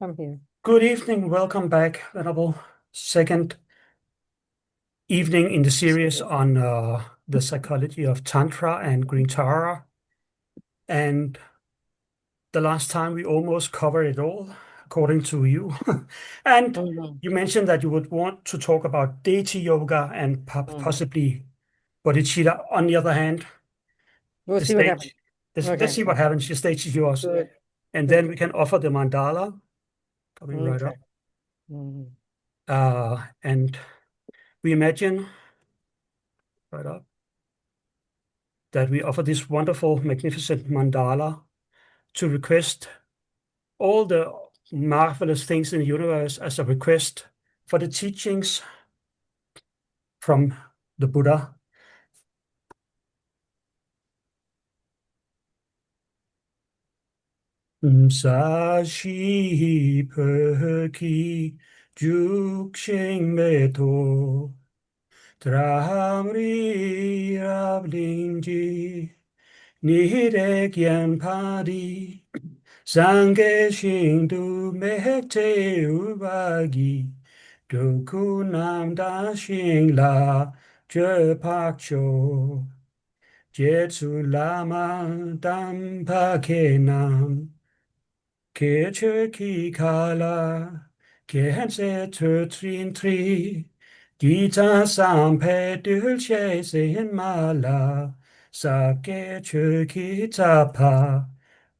I'm here. Good evening. Welcome back, Venerable. Second evening in the series on the psychology of Tantra and Green Tara. And the last time we almost covered it all, according to you. And Mhm. you mentioned that you would want to talk about deity yoga and Mm. possibly bodhicitta. On the other hand, We'll the see what happens. stage, let's Okay, see what happens. The stage is yours. good, And then good. we can offer the mandala coming right Okay. up. Mhm. And we imagine right up that we offer this wonderful, magnificent mandala to request all the marvelous things in the universe as a request for the teachings from the Buddha. Sashi perki jukshin meto tramri rablinji nirek padi Sange Shindu Mehte Ubagi Doku Nam Da Shing La Je Pak Cho Jetsu Lama Dampa Ke Nam Ke Che Ki Kala Ke Hanse Tu Trin Tri Gita Sampe Dulce Sein Mala Sake Che Ki Tapa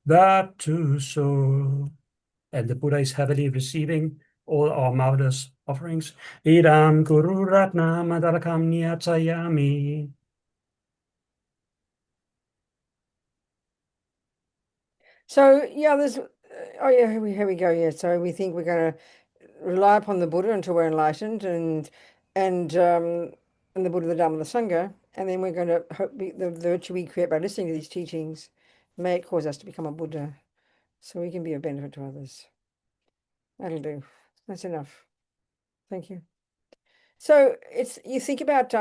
that too so. And the Buddha is happily receiving all our marvelous offerings. Idam Guru Ratna Madalakam Nyatayami. So yeah, there's oh yeah, here we go. Yeah, so we think we're going to rely upon the Buddha until we're enlightened, and um and the Buddha, the Dhamma, the Sangha, and then we're going to hope the virtue we create by listening to these teachings may it cause us to become a Buddha, so we can be of benefit to others. That'll do. That's enough. Thank you. So it's you think about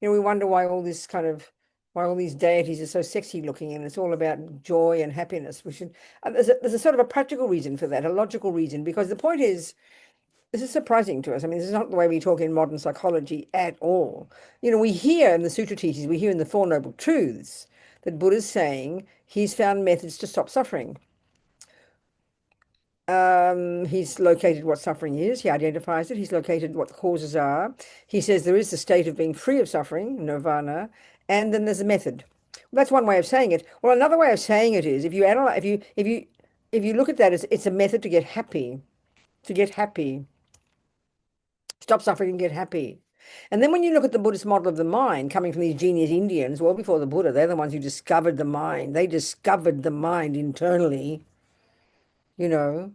we wonder why all this kind of why all these deities are so sexy looking, and it's all about joy and happiness. We should there's a sort of a practical reason for that, a logical reason, because the point is this is surprising to us. I mean, this is not the way we talk in modern psychology at all. We hear in the Sutra teachings, we hear in the Four Noble Truths that Buddha's saying he's found methods to stop suffering. He's located what suffering is. He identifies it. He's located what the causes are. He says there is the state of being free of suffering, nirvana, and then there's a method. Well, that's one way of saying it. Well, another way of saying it is if you analyze, if you look at that as it's a method to get happy, stop suffering and get happy. And then when you look at the Buddhist model of the mind coming from these genius Indians, well before the Buddha, they're the ones who discovered the mind. They discovered the mind internally, you know.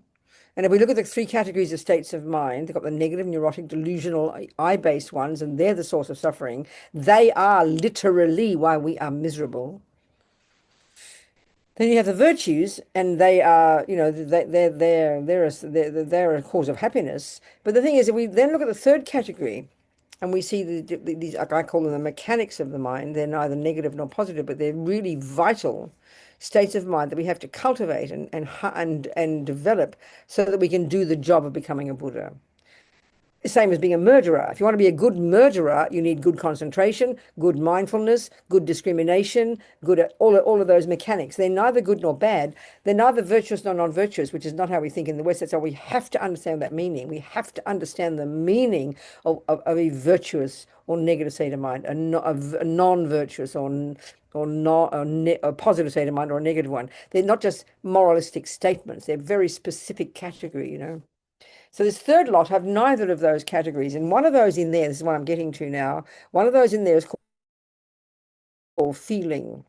And if we look at the three categories of states of mind, they've got the negative, neurotic, delusional, I-based ones, and they're the source of suffering. They are literally why we are miserable. Then you have the virtues, and they are, they're a cause of happiness. But the thing is, if we then look at the third category, and we see these, I call them the mechanics of the mind. They're neither negative nor positive, but they're really vital states of mind that we have to cultivate and develop so that we can do the job of becoming a Buddha. Same as being a murderer. If you want to be a good murderer, you need good concentration, good mindfulness, good discrimination, good at all of those mechanics. They're neither good nor bad. They're neither virtuous nor non-virtuous, which is not how we think in the West. That's how we have to understand that meaning. We have to understand the meaning of a virtuous or negative state of mind, a non-virtuous or not a positive state of mind or a negative one. They're not just moralistic statements. They're very specific category. So this third lot have neither of those categories. And one of those in there, this is what I'm getting to now, one of those in there is called feeling.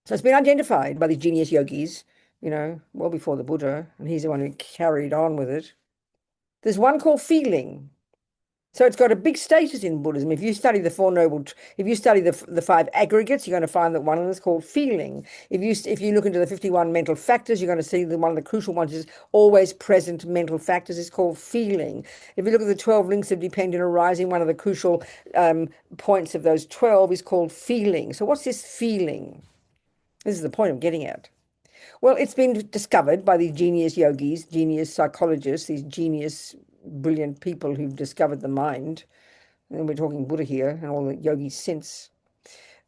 So it's been identified by these genius yogis, well before the Buddha, and he's the one who carried on with it. There's one called feeling. So it's got a big status in Buddhism. If you study the Four Noble, if you study the five aggregates, you're going to find that one of them is called feeling. If you look into the 51 mental factors, you're going to see that one of the crucial ones is always present mental factors is called feeling. If you look at the 12 links of dependent arising, one of the crucial points of those 12 is called feeling. So what's this feeling? This is the point I'm getting at. Well, it's been discovered by these genius yogis, genius psychologists, these genius, brilliant people who've discovered the mind. And we're talking Buddha here and all the yogis since,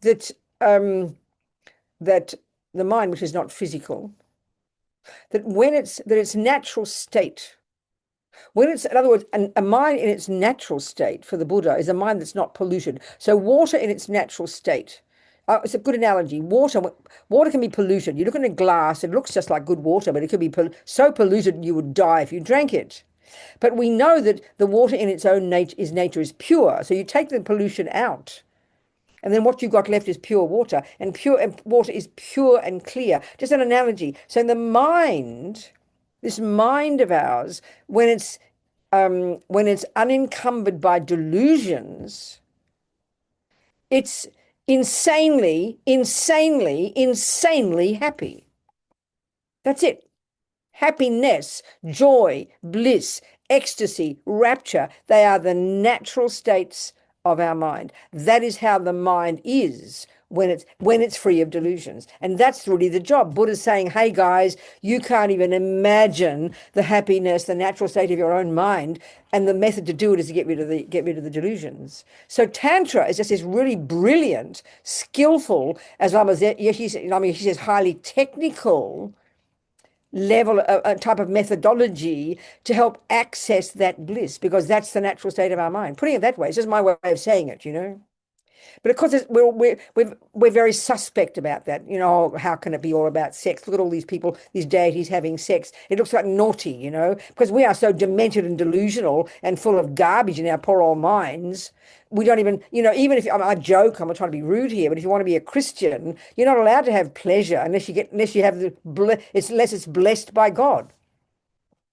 that that the mind, which is not physical, that when its natural state, when it's, in other words, a mind in its natural state for the Buddha is a mind that's not polluted. So water in its natural state. It's a good analogy. Water can be polluted. You look in a glass, it looks just like good water, but it could be so polluted you would die if you drank it. But we know that the water in its own nature is pure. So you take the pollution out, and then what you've got left is pure water, and water is pure and clear. Just an analogy. So the mind, this mind of ours, when it's unencumbered by delusions, it's insanely, insanely, insanely happy. That's it. Happiness, joy, bliss, ecstasy, rapture, they are the natural states of our mind. That is how the mind is when it's free of delusions. And that's really the job. Buddha's saying, hey guys, you can't even imagine the happiness, the natural state of your own mind. And the method to do it is to get rid of the delusions. So Tantra is just this really brilliant, skillful, as she says, highly technical level, a type of methodology to help access that bliss, because that's the natural state of our mind. Putting it that way, it's just my way of saying it, you know. But of course, we're very suspect about that. You know, how can it be all about sex? Look at all these people, these deities having sex. It looks like naughty, you know, because we are so demented and delusional and full of garbage in our poor old minds. We don't even, you know, even if I joke, I'm not trying to be rude here, but if you want to be a Christian, you're not allowed to have pleasure unless you have unless it's blessed by God.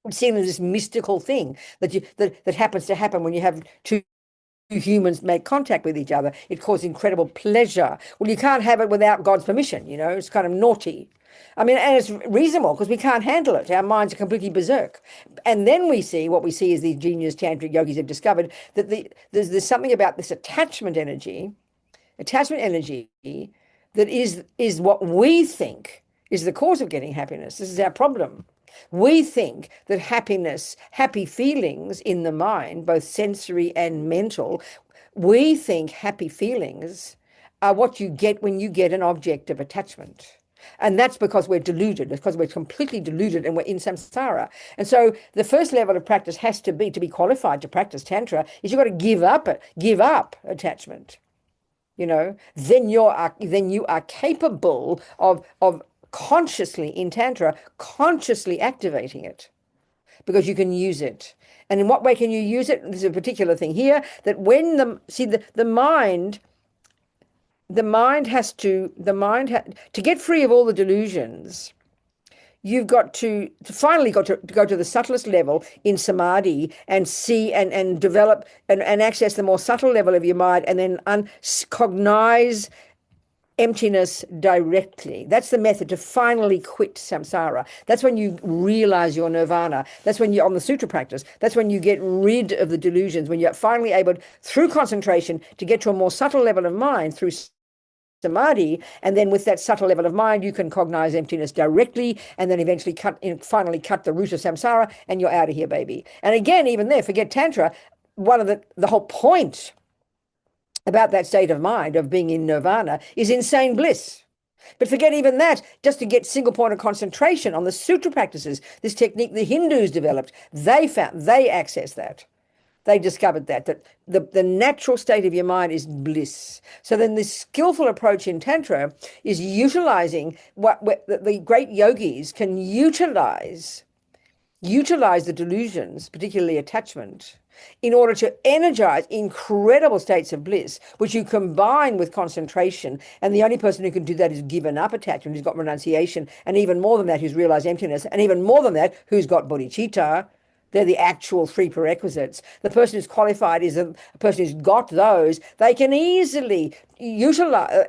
It's seen as this mystical thing that happens to happen when you have two humans make contact with each other. It causes incredible pleasure. Well, you can't have it without God's permission, you know, it's kind of naughty. I mean, and it's reasonable because we can't handle it. Our minds are completely berserk. And then what we see is these genius tantric yogis have discovered that there's something about this attachment energy that is what we think is the cause of getting happiness. This is our problem. We think that happy feelings in the mind, both sensory and mental, we think happy feelings are what you get when you get an object of attachment. And that's because we're deluded, because we're completely deluded and we're in samsara. And so the first level of practice has to be qualified to practice Tantra, is you've got to give up attachment. You know, then you are capable of consciously in Tantra, consciously activating it, because you can use it. And in what way can you use it? There's a particular thing here that when the mind to get free of all the delusions, you've got to finally go to the subtlest level in samadhi and see and develop and access the more subtle level of your mind, and then cognize emptiness directly. That's the method to finally quit samsara. That's when you realize your nirvana. That's when you're on the sutra practice. That's when you get rid of the delusions, when you're finally able, through concentration, to get to a more subtle level of mind through samadhi, and then with that subtle level of mind you can cognize emptiness directly, and then eventually finally cut the root of samsara, and you're out of here, baby. And again, even there, forget Tantra, one of the whole point about that state of mind of being in nirvana is insane bliss. But forget even that, just to get single point of concentration on the sutra practices, this technique the Hindus developed, they accessed that. They discovered that the natural state of your mind is bliss. So then this skillful approach in Tantra is utilizing what the great yogis can utilize the delusions, particularly attachment, in order to energize incredible states of bliss, which you combine with concentration. And the only person who can do that is given up attachment, who's got renunciation, and even more than that, who's realized emptiness, and even more than that, who's got bodhicitta. They're the actual three prerequisites. The person who's qualified is a person who's got those. They can easily utilize,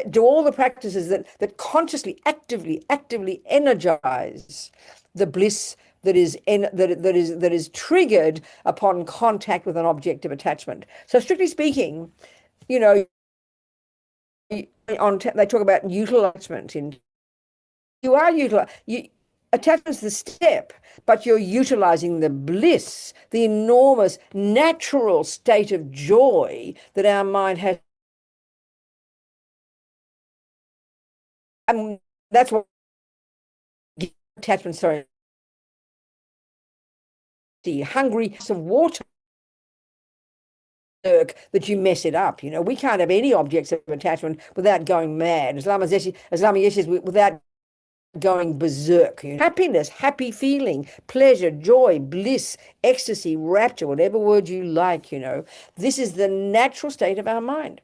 do all the practices that consciously, actively energize the bliss that is triggered upon contact with an object of attachment. So strictly speaking, you know, they talk about utilization in you are utilizing, attachment's the step, but you're utilizing the bliss, the enormous natural state of joy that our mind has. And that's what attachment, sorry, hungry of water that you mess it up. We can't have any objects of attachment without going mad. Islam without going berserk. Happiness, happy feeling, pleasure, joy, bliss, ecstasy, rapture, whatever word you like. This is the natural state of our mind.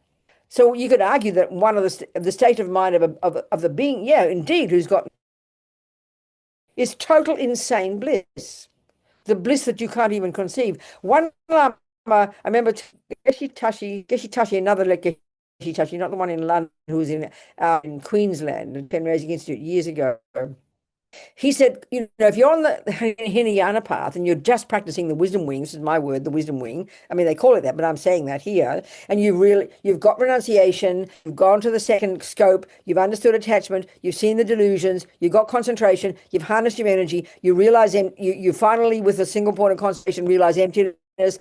So you could argue that one of the state of mind of the being, yeah, indeed, who's got is total insane bliss, the bliss that you can't even conceive. One Lama, I remember Geshe another like Geshe not the one in London, who was in Queensland, at Chenrezig Institute years ago. He said, if you're on the Hinayana path and you're just practicing the wisdom wing, this is my word, the wisdom wing. I mean, they call it that, but I'm saying that here. And you've got renunciation, you've gone to the second scope, you've understood attachment, you've seen the delusions, you've got concentration, you've harnessed your energy, you realize, you finally, with a single point of concentration, realize emptiness.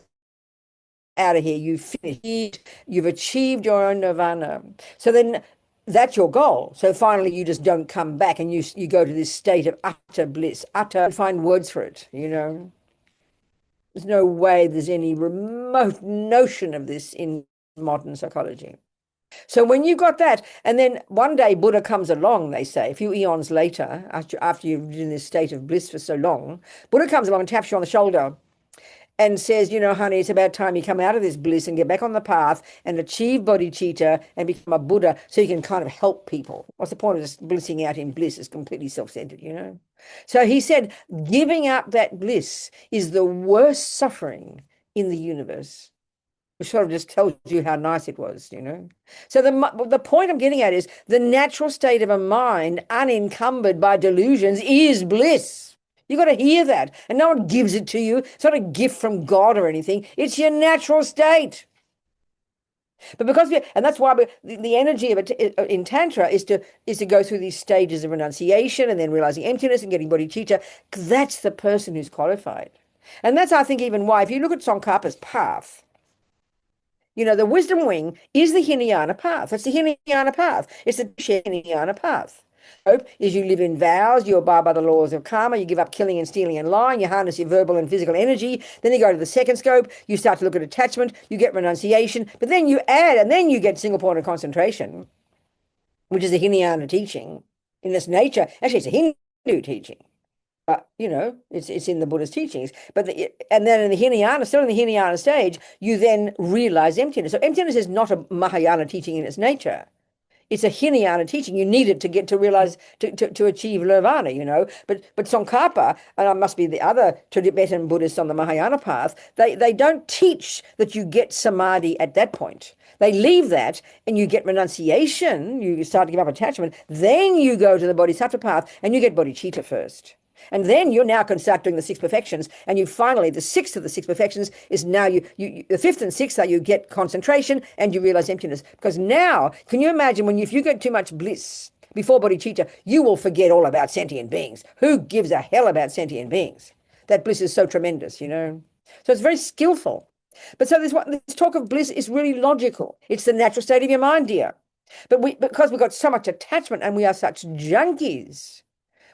Out of here, you've finished, you've achieved your own nirvana. So then that's your goal. So finally you just don't come back, and you go to this state of utter bliss, find words for it. There's no way there's any remote notion of this in modern psychology. So when you got that, and then one day Buddha comes along, they say, a few eons later, after you've been in this state of bliss for so long, Buddha comes along and taps you on the shoulder and says, honey, it's about time you come out of this bliss and get back on the path and achieve bodhicitta and become a Buddha, so you can kind of help people. What's the point of just blissing out in bliss? It's completely self-centered. So he said, giving up that bliss is the worst suffering in the universe, which sort of just tells you how nice it was. So the point I'm getting at is the natural state of a mind unencumbered by delusions is bliss. You got to hear that. And no one gives it to you. It's not a gift from God or anything. It's your natural state. But and that's why the energy of it in Tantra is to go through these stages of renunciation and then realizing emptiness and getting bodhicitta. That's the person who's qualified. And that's, I think, even why, if you look at Tsongkhapa's path, the wisdom wing is the Hinayana path. It's the Hinayana path. It's the Hinayana path. Is you live in vows, you abide by the laws of karma, you give up killing and stealing and lying, you harness your verbal and physical energy, then you go to the second scope, you start to look at attachment, you get renunciation, but then you add, and then you get single point of concentration, which is a Hinayana teaching in its nature. Actually, it's a Hindu teaching. But, it's in the Buddha's teachings. And then in the Hinayana, still in the Hinayana stage, you then realize emptiness. So emptiness is not a Mahayana teaching in its nature. It's a Hinayana teaching. You need it to get to realize, to achieve nirvana, But Tsongkhapa, and I must be the other Tibetan Buddhists on the Mahayana path, they don't teach that you get samadhi at that point. They leave that and you get renunciation, you start to give up attachment, then you go to the bodhisattva path and you get bodhicitta first. And then you now can start doing the six perfections, and you finally, the sixth of the six perfections is now the fifth and sixth are you get concentration and you realize emptiness. Because now, can you imagine if you get too much bliss before bodhicitta, you will forget all about sentient beings. Who gives a hell about sentient beings? That bliss is so tremendous, So it's very skillful. But so this talk of bliss is really logical. It's the natural state of your mind, dear. But because we've got so much attachment and we are such junkies,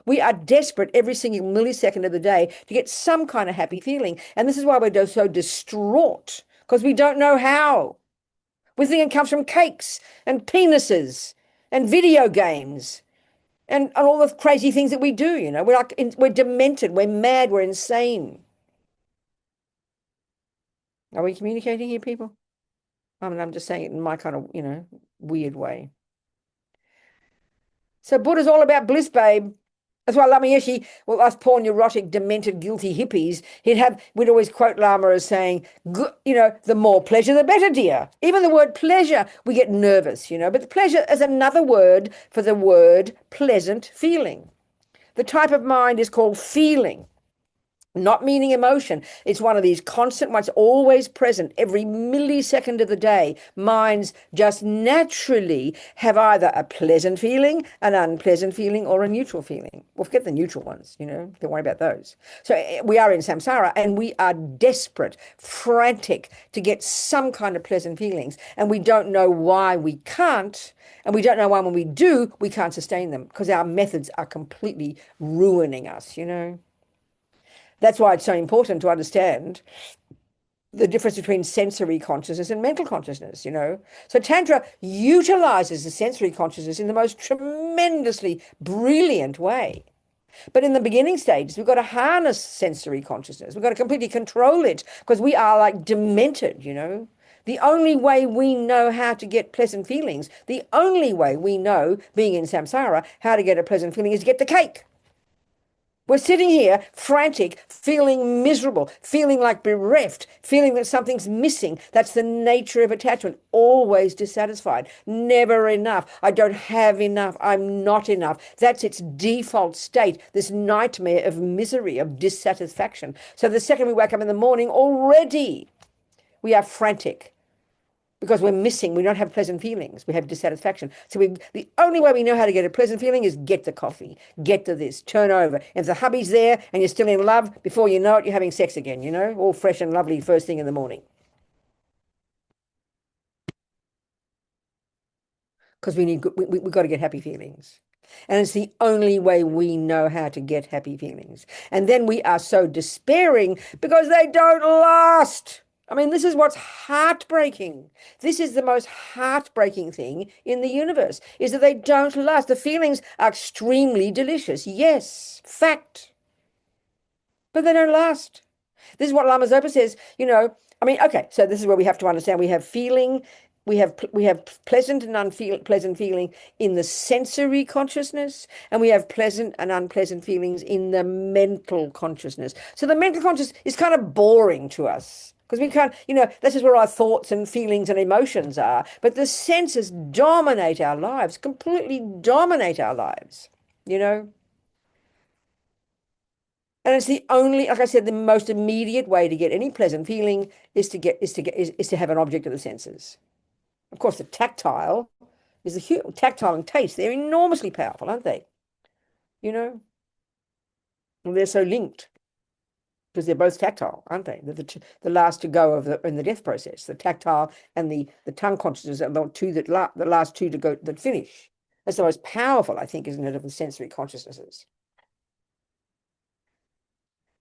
we are desperate every single millisecond of the day to get some kind of happy feeling. And this is why we're so distraught, because we don't know how. We think it comes from cakes and penises and video games and all the crazy things that we do. We're demented, we're mad, we're insane. Are we communicating here, people? I mean, I'm just saying it in my kind of, weird way. So Buddha's all about bliss, babe. That's why Lama Yeshe, well, us poor neurotic, demented, guilty hippies, we'd always quote Lama as saying, the more pleasure, the better, dear. Even the word pleasure, we get nervous, but the pleasure is another word for the word pleasant feeling. The type of mind is called feeling. Not meaning emotion. It's one of these constant ones, always present, every millisecond of the day. Minds just naturally have either a pleasant feeling, an unpleasant feeling, or a neutral feeling. Well, forget the neutral ones, don't worry about those. So we are in samsara and we are desperate, frantic to get some kind of pleasant feelings. And we don't know why we can't. And we don't know why when we do, we can't sustain them because our methods are completely ruining us. That's why it's so important to understand the difference between sensory consciousness and mental consciousness. So Tantra utilizes the sensory consciousness in the most tremendously brilliant way. But in the beginning stages, we've got to harness sensory consciousness. We've got to completely control it because we are like demented. The only way we know how to get pleasant feelings, the only way we know, being in samsara, how to get a pleasant feeling is to get the cake. We're sitting here frantic, feeling miserable, feeling like bereft, feeling that something's missing. That's the nature of attachment. Always dissatisfied, never enough. I don't have enough. I'm not enough. That's its default state, this nightmare of misery, of dissatisfaction. So the second we wake up in the morning, already we are frantic. Because we're missing, we don't have pleasant feelings. We have dissatisfaction. So the only way we know how to get a pleasant feeling is get the coffee, get to this, turn over. And if the hubby's there and you're still in love, before you know it, you're having sex again, all fresh and lovely first thing in the morning. Because we've got to get happy feelings. And it's the only way we know how to get happy feelings. And then we are so despairing because they don't last. I mean, this is what's heartbreaking. This is the most heartbreaking thing in the universe, is that they don't last. The feelings are extremely delicious. Yes, fact. But they don't last. This is what Lama Zopa says, okay, so this is where we have to understand we have feeling, we have pleasant and unpleasant feeling in the sensory consciousness, and we have pleasant and unpleasant feelings in the mental consciousness. So the mental consciousness is kind of boring to us. Because we can't, this is where our thoughts and feelings and emotions are. But the senses dominate our lives, completely dominate our lives. And it's the only, like I said, the most immediate way to get any pleasant feeling is to have an object of the senses. Of course, the tactile is tactile and taste. They're enormously powerful, aren't they? And they're so linked. Because they're both tactile, aren't they? They're the last to go in the death process. The tactile and the tongue consciousness are the last two to go that finish. That's the most powerful, I think, isn't it, of the sensory consciousnesses.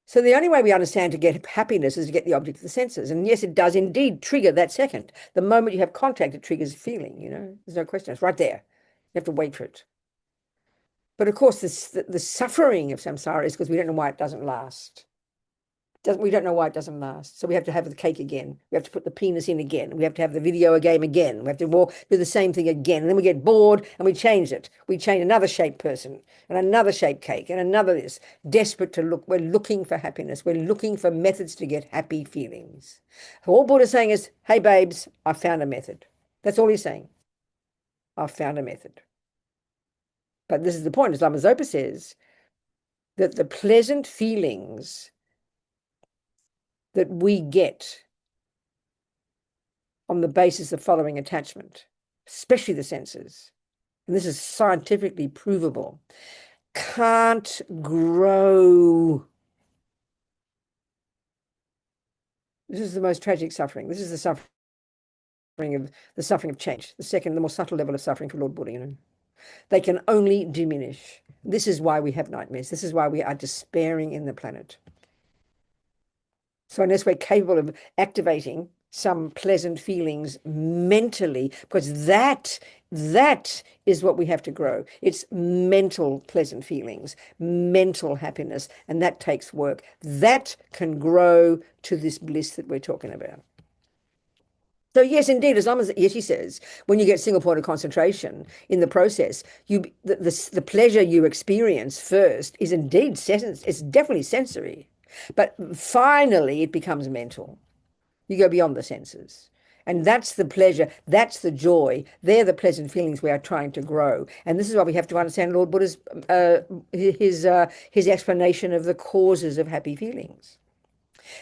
So the only way we understand to get happiness is to get the object of the senses. And yes, it does indeed trigger that second. The moment you have contact, it triggers feeling, There's no question. It's right there. You have to wait for it. But of course, the suffering of samsara is because we don't know why it doesn't last. We don't know why it doesn't last. So we have to have the cake again. We have to put the penis in again. We have to have the video game again. We have to do the same thing again. And then we get bored and we change it. We change another shaped person and another shaped cake and another this. Desperate to look. We're looking for happiness. We're looking for methods to get happy feelings. So all Buddha's saying is, hey, babes, I found a method. That's all he's saying. I've found a method. But this is the point, as Lama Zopa says, that the pleasant feelings that we get on the basis of following attachment, especially the senses, and this is scientifically provable, can't grow. This is the most tragic suffering. This is the suffering of change, the more subtle level of suffering for Lord Buddha. They can only diminish. This is why we have nightmares. This is why we are despairing in the planet. So unless we're capable of activating some pleasant feelings mentally, because that is what we have to grow. It's mental pleasant feelings, mental happiness, and that takes work. That can grow to this bliss that we're talking about. So yes, indeed, as long as Yeshe says, when you get single point of concentration in the process, the pleasure you experience first is indeed it's definitely sensory. But finally, it becomes mental. You go beyond the senses. And that's the pleasure, that's the joy. They're the pleasant feelings we are trying to grow. And this is why we have to understand Lord Buddha's his explanation of the causes of happy feelings.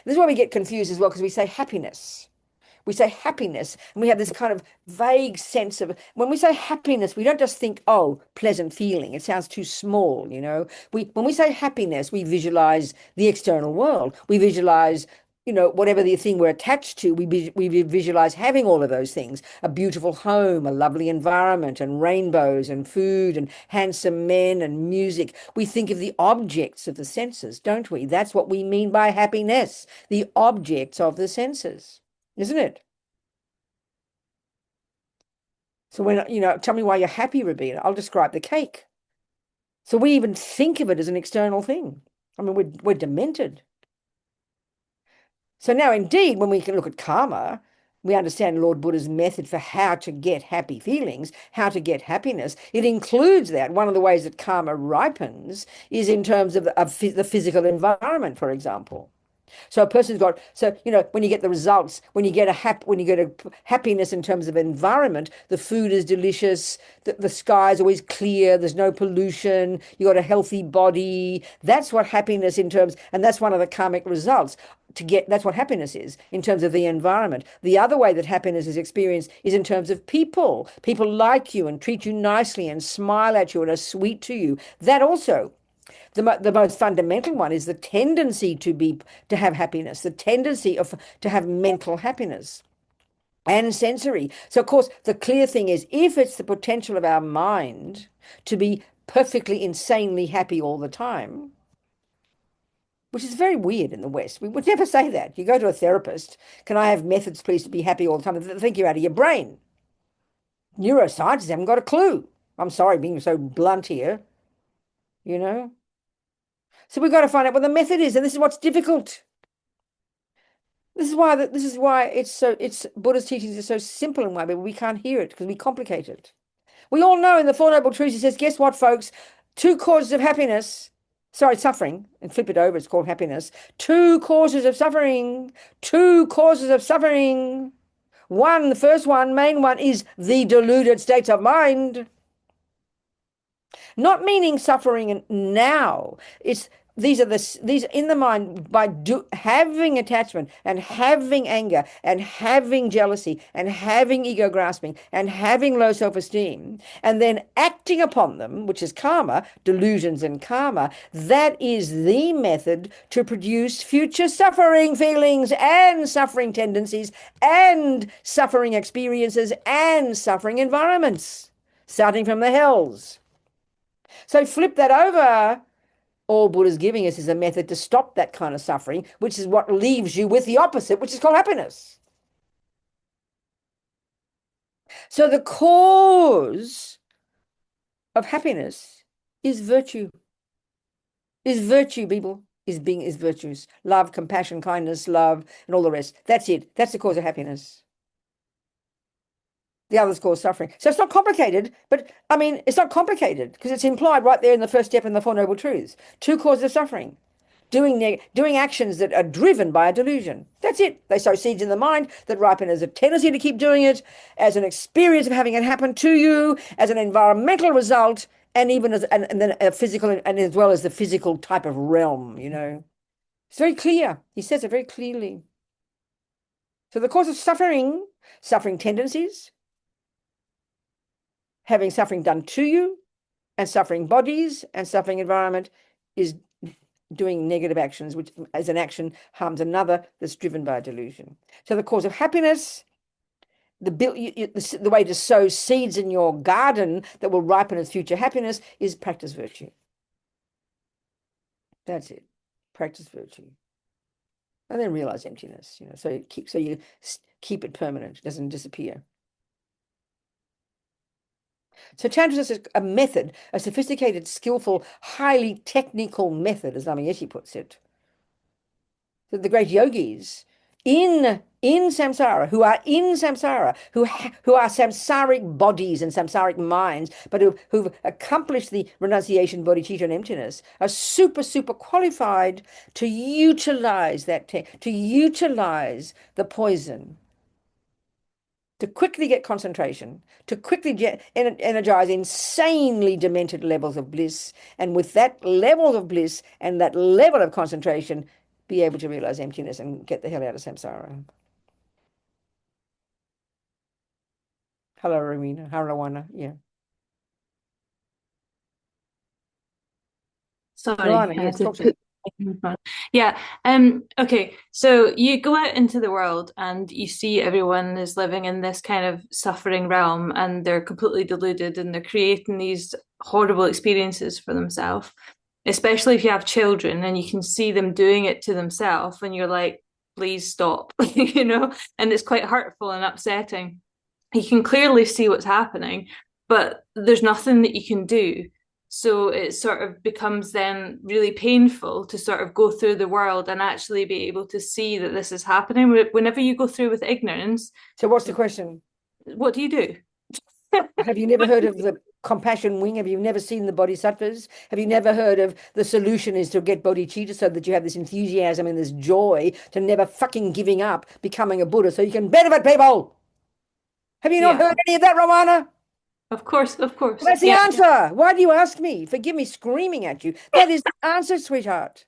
This is why we get confused as well, because we say happiness. We say happiness, and we have this kind of vague sense of, when we say happiness, we don't just think, oh, pleasant feeling. It sounds too small, you know. When we say happiness, we visualize the external world. We visualize, you know, whatever the thing we're attached to, we visualize having all of those things: a beautiful home, a lovely environment, and rainbows, and food, and handsome men, and music. We think of the objects of the senses, don't we? That's what we mean by happiness, the objects of the senses, isn't it? So when, you know, tell me why you're happy, Robina, I'll describe the cake. So we even think of it as an external thing. I mean, we're demented. So now, indeed, when we can look at karma, we understand Lord Buddha's method for how to get happy feelings, how to get happiness. It includes that. One of the ways that karma ripens is in terms of the physical environment, for example. So a person's got, so, you know, when you get the results, when you get a happiness in terms of environment, the food is delicious, the sky is always clear, there's no pollution, you got a healthy body. That's what happiness in terms, and that's one of the karmic results to get, that's what happiness is in terms of the environment. The other way that happiness is experienced is in terms of people. People like you and treat you nicely and smile at you and are sweet to you. That also, the most fundamental one is the tendency to have happiness, the tendency to have mental happiness and sensory. So, of course, the clear thing is, if it's the potential of our mind to be perfectly, insanely happy all the time, which is very weird in the West. We would never say that. You go to a therapist, can I have methods, please, to be happy all the time? They think you're out of your brain. Neuroscientists haven't got a clue. I'm sorry being so blunt here, you know? So we've got to find out what the method is, and this is what's difficult. This is why it's Buddha's teachings are so simple and why we can't hear it because we complicate it. We all know in the Four Noble Truths, he says, guess what, folks? Two causes of happiness. Sorry, suffering. And flip it over, it's called happiness. Two causes of suffering. Two causes of suffering. One, the first one, main one, is the deluded states of mind. Not meaning suffering now. It's these in the mind by having attachment and having anger and having jealousy and having ego grasping and having low self-esteem and then acting upon them, which is karma, delusions and karma. That is the method to produce future suffering feelings and suffering tendencies and suffering experiences and suffering environments, starting from the hells. So flip that over. All Buddha's giving us is a method to stop that kind of suffering, which is what leaves you with the opposite, which is called happiness. So the cause of happiness is virtue. Is virtue, people. Is virtues. Love, compassion, kindness, love, and all the rest. That's it. That's the cause of happiness. The others cause suffering. So it's not complicated, but I mean, it's not complicated because it's implied right there in the first step in the Four Noble Truths. Two causes of suffering. Doing actions that are driven by a delusion. That's it. They sow seeds in the mind that ripen as a tendency to keep doing it, as an experience of having it happen to you, as an environmental result, and even as and then a physical, and as well as the physical type of realm, you know. It's very clear. He says it very clearly. So the cause of suffering, suffering tendencies, having suffering done to you, and suffering bodies and suffering environment is doing negative actions, which as an action harms another that's driven by a delusion. So the cause of happiness, the way to sow seeds in your garden that will ripen as future happiness is practice virtue. That's it. Practice virtue. And then realize emptiness, you know, so you keep it permanent, it doesn't disappear. So Tantra is a method, a sophisticated, skillful, highly technical method, as Lama Yeshe puts it. That the great yogis in samsara, who are in samsara, who are samsaric bodies and samsaric minds, but who've accomplished the renunciation, bodhicitta, and emptiness, are super qualified to utilize that, to utilize the poison to quickly get concentration, to quickly energize insanely demented levels of bliss, and with that level of bliss and that level of concentration, be able to realize emptiness and get the hell out of samsara. Hello, Romina. Harawana. Yeah. Sorry, Joanna, I had yes, to talk to me. put in front. Yeah. Okay. So you go out into the world and you see everyone is living in this kind of suffering realm and they're completely deluded and they're creating these horrible experiences for themselves, especially if you have children and you can see them doing it to themselves and you're like, please stop, and it's quite hurtful and upsetting. You can clearly see what's happening, but there's nothing that you can do. So it sort of becomes then really painful to sort of go through the world and actually be able to see that this is happening. Whenever you go through with ignorance, So what's the question? what do you do? Have you never heard of the compassion wing? Have you never seen the bodhisattvas? Have you never heard of the solution is to get bodhicitta so that you have this enthusiasm and this joy to never fucking giving up, becoming a Buddha so you can benefit people? Have you not Yeah, heard any of that, Romana? of course, of course. Well, that's the Yeah, answer. Why do you ask me? Forgive me screaming at you. That is the answer, sweetheart.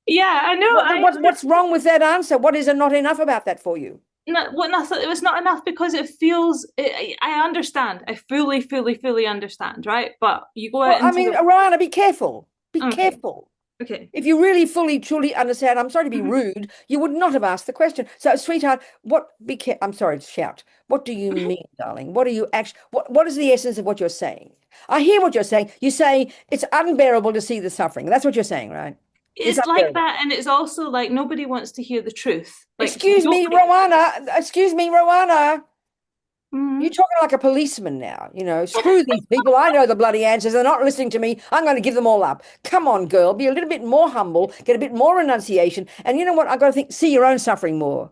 yeah, I know. What's wrong with that answer? What is not enough about that for you? It was not enough because it feels. I understand. I fully understand. Right, but you go Well, out I into mean, the. Oriana, be careful. Be Okay, careful. okay. If you really fully truly understand, I'm sorry to be rude, you would not have asked the question. So, sweetheart, I'm sorry to shout. What do you mean, darling? What are you actually what is the essence of what you're saying? I hear what you're saying. You say it's unbearable to see the suffering. That's what you're saying, right? It's It's like unbearable. that, and it's also like nobody wants to hear the truth. Like Excuse me, nobody. Rowana. Excuse me, Rowana. You're Mm, talking like a policeman now. Screw these people. I know the bloody answers. They're not listening to me. I'm going to give them all up. Come on, girl. Be a little bit more humble. Get a bit more renunciation. And you know what? I've got to think, see your own suffering more.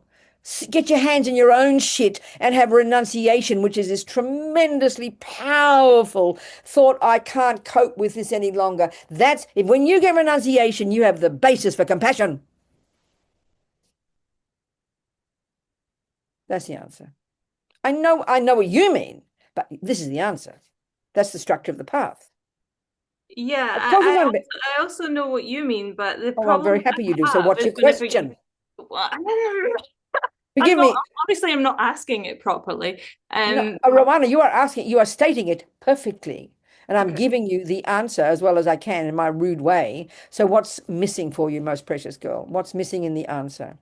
Get your hands in your own shit and have renunciation, which is this tremendously powerful thought. I can't cope with this any longer. When you get renunciation, you have the basis for compassion. That's the answer. I know what you mean, but this is the answer. That's the structure of the path. yeah, Of course, it's not a bit. I also know what you mean, but the Oh, I'm problem very happy you do. I So, have what's is your whenever you. question? Well, I'm Forgive not. me. Obviously, I'm not asking it properly. No, Um. Romana, you are stating it perfectly. And I'm Okay. giving you the answer as well as I can in my rude way. So, what's missing for you, most precious girl? What's missing in the answer?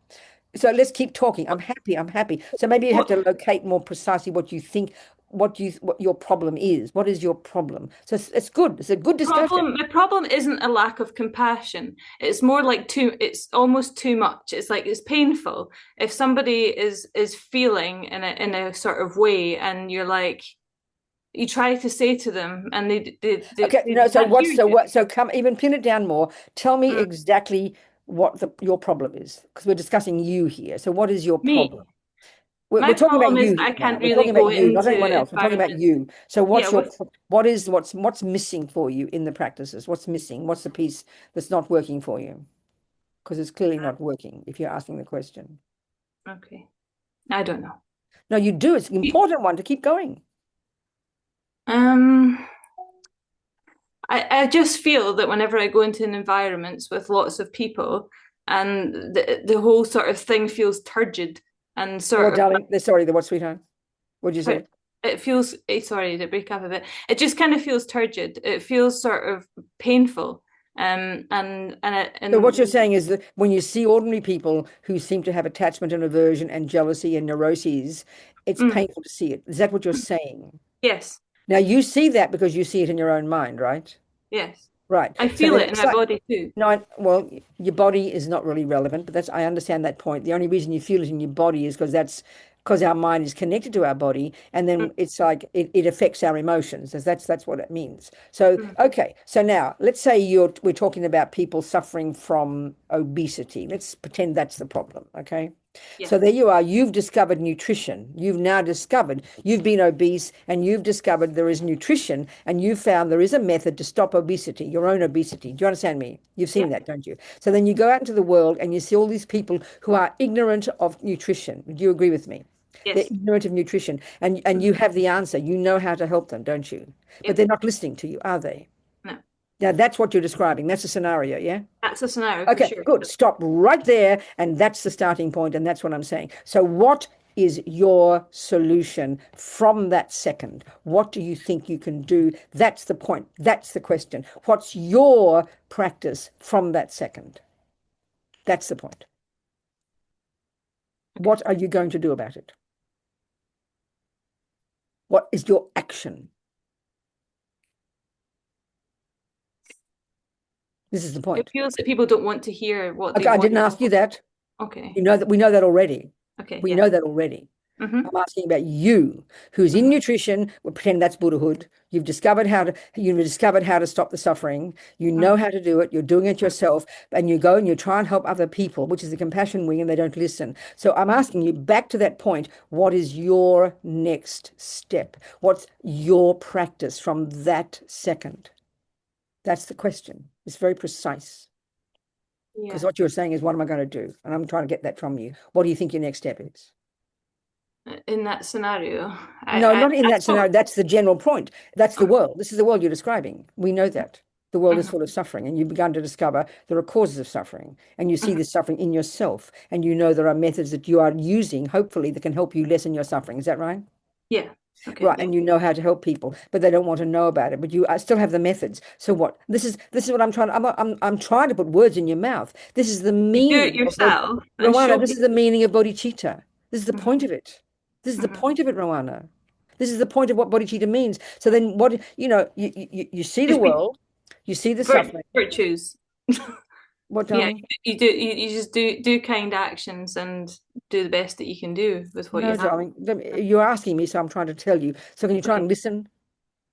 So, let's keep talking. I'm happy. I'm happy. So, maybe you have What to locate more precisely what you think, what your problem is. What is your problem? So, it's good. It's a good discussion. problem? My problem isn't a lack of compassion. It's more like too. It's almost too much. It's like it's painful if somebody is feeling in a sort of way, and you're like you try to say to them and Okay, they no, so can't what's hear so you. what so come even pin it down more. Tell me Mm. exactly what your problem is, because we're discussing you here. So what is your Me, problem? We're my talking about problem is you here I now. can't We're really talking go about you, not into anyone else. We're talking about environments. you. So Yeah, what's missing for you in the practices? What's missing? What's the piece that's not working for you? Because it's clearly not working if you're asking the question. okay. I don't know. No, you do. It's an important one to keep going. Um, I just feel that whenever I go into environments with lots of people and the whole sort of thing feels turgid and What, sort of darling? Sorry, the what, sweetheart? What'd you say? it feels sorry to break up a bit. It just kind of feels turgid. It feels sort of painful. So what you're And saying is that when you see ordinary people who seem to have attachment and aversion and jealousy and neuroses, it's mm, painful to see it. Is that what you're saying? yes, Now you see that because you see it in your own mind, right? yes. Right. I So feel then it in it's my like, body too. no, well, your body is not really relevant, but I understand that point. The only reason you feel it in your body is because our mind is connected to our body, and Mm, then it's like it affects our emotions. That's what it means. So, mm, okay. So now let's say we're talking about people suffering from obesity. Let's pretend that's the problem. Okay. yeah, So there you are. You've discovered nutrition. You've been obese and you've discovered there is nutrition and you've found there is a method to stop obesity, your own obesity. Do you understand me? You've yeah, seen that, don't you? So then you go out into the world and you see all these people who are ignorant of nutrition. Do you agree with me? They're Yes. ignorant of nutrition. And you have the answer. You know how to help them, don't you? But Yep. they're not listening to you, are they? No. Now, that's what you're describing. That's a scenario, yeah? That's a scenario for Okay, sure. good. Stop right there. And that's the starting point, and that's what I'm saying. So what is your solution from that second? What do you think you can do? That's the point. That's the question. What's your practice from that second? That's the point. What are you going to do about it? What is your action? This is the It point. feels that people don't want to hear what they Okay, I want. didn't ask you that. Okay. You know that we know that already. Okay. We Yeah. know that already. Mm-hmm. I'm asking about you, who's in nutrition. We'll pretend that's Buddhahood. You've discovered how to stop the suffering. You know how to do it. You're doing it yourself, and you go and you try and help other people, which is the compassion wing, and they don't listen. So I'm asking you back to that point. What is your next step? What's your practice from that second? That's the question. It's very precise. Yeah. Because what you're saying is, what am I going to do? And I'm trying to get that from you. What do you think your next step is? In that scenario, No, not in that spoke. scenario. That's the general point. That's the world. This is the world you're describing. We know that. The world is Mhm. full of suffering, and you've begun to discover there are causes of suffering, and you see Mhm. this suffering in yourself, and you know there are methods that you are using, hopefully, that can help you lessen your suffering. Is that right? Yeah. Okay. Right, Yeah. and you know how to help people, but they don't want to know about it. But you still have the methods. So what? This is what I'm trying. I'm trying to put words in your mouth. This is the You do it meaning of yourself and show Rowana. This me. is the meaning of bodhicitta. This is the Mhm. point of it. This is the Mhm. point of it, Rowana. This is the point of what bodhicitta means. So then, what you see the Just be world, you see the suffering. virtues. What, Yeah, darling? you just do kind actions and do the best that you can do with what you No, have. darling. You're asking me, so I'm trying to tell you. So can you try Okay. and listen?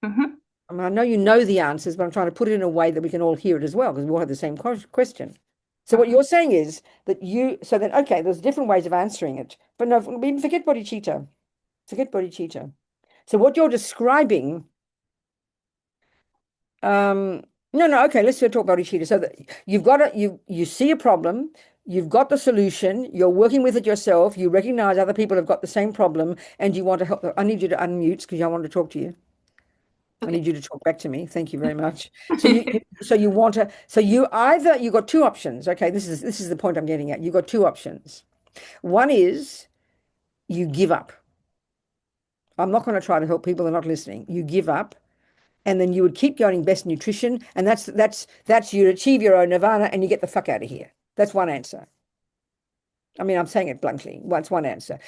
Mm-hmm. I mean, I know you know the answers, but I'm trying to put it in a way that we can all hear it as well, because we all have the same question. So what Mm-hmm. you're saying is that so then, okay, there's different ways of answering it. But no, even forget bodhicitta. Forget bodhicitta. So what you're describing, no, okay, let's talk bodhicitta. So that you see a problem, you've got the solution, you're working with it yourself, you recognize other people have got the same problem, and you want to help. I need you to unmute because I want to talk to you. I Okay. need you to talk back to me. Thank you very much. So you want to you got two options. Okay, this is the point I'm getting at. You've got two options. One is you give up. I'm not going to try to help people, they're not listening. You give up, and then you would keep going best nutrition, and that's you achieve your own nirvana and you get the fuck out of here. That's one answer. I mean, I'm saying it bluntly. Well, it's one answer.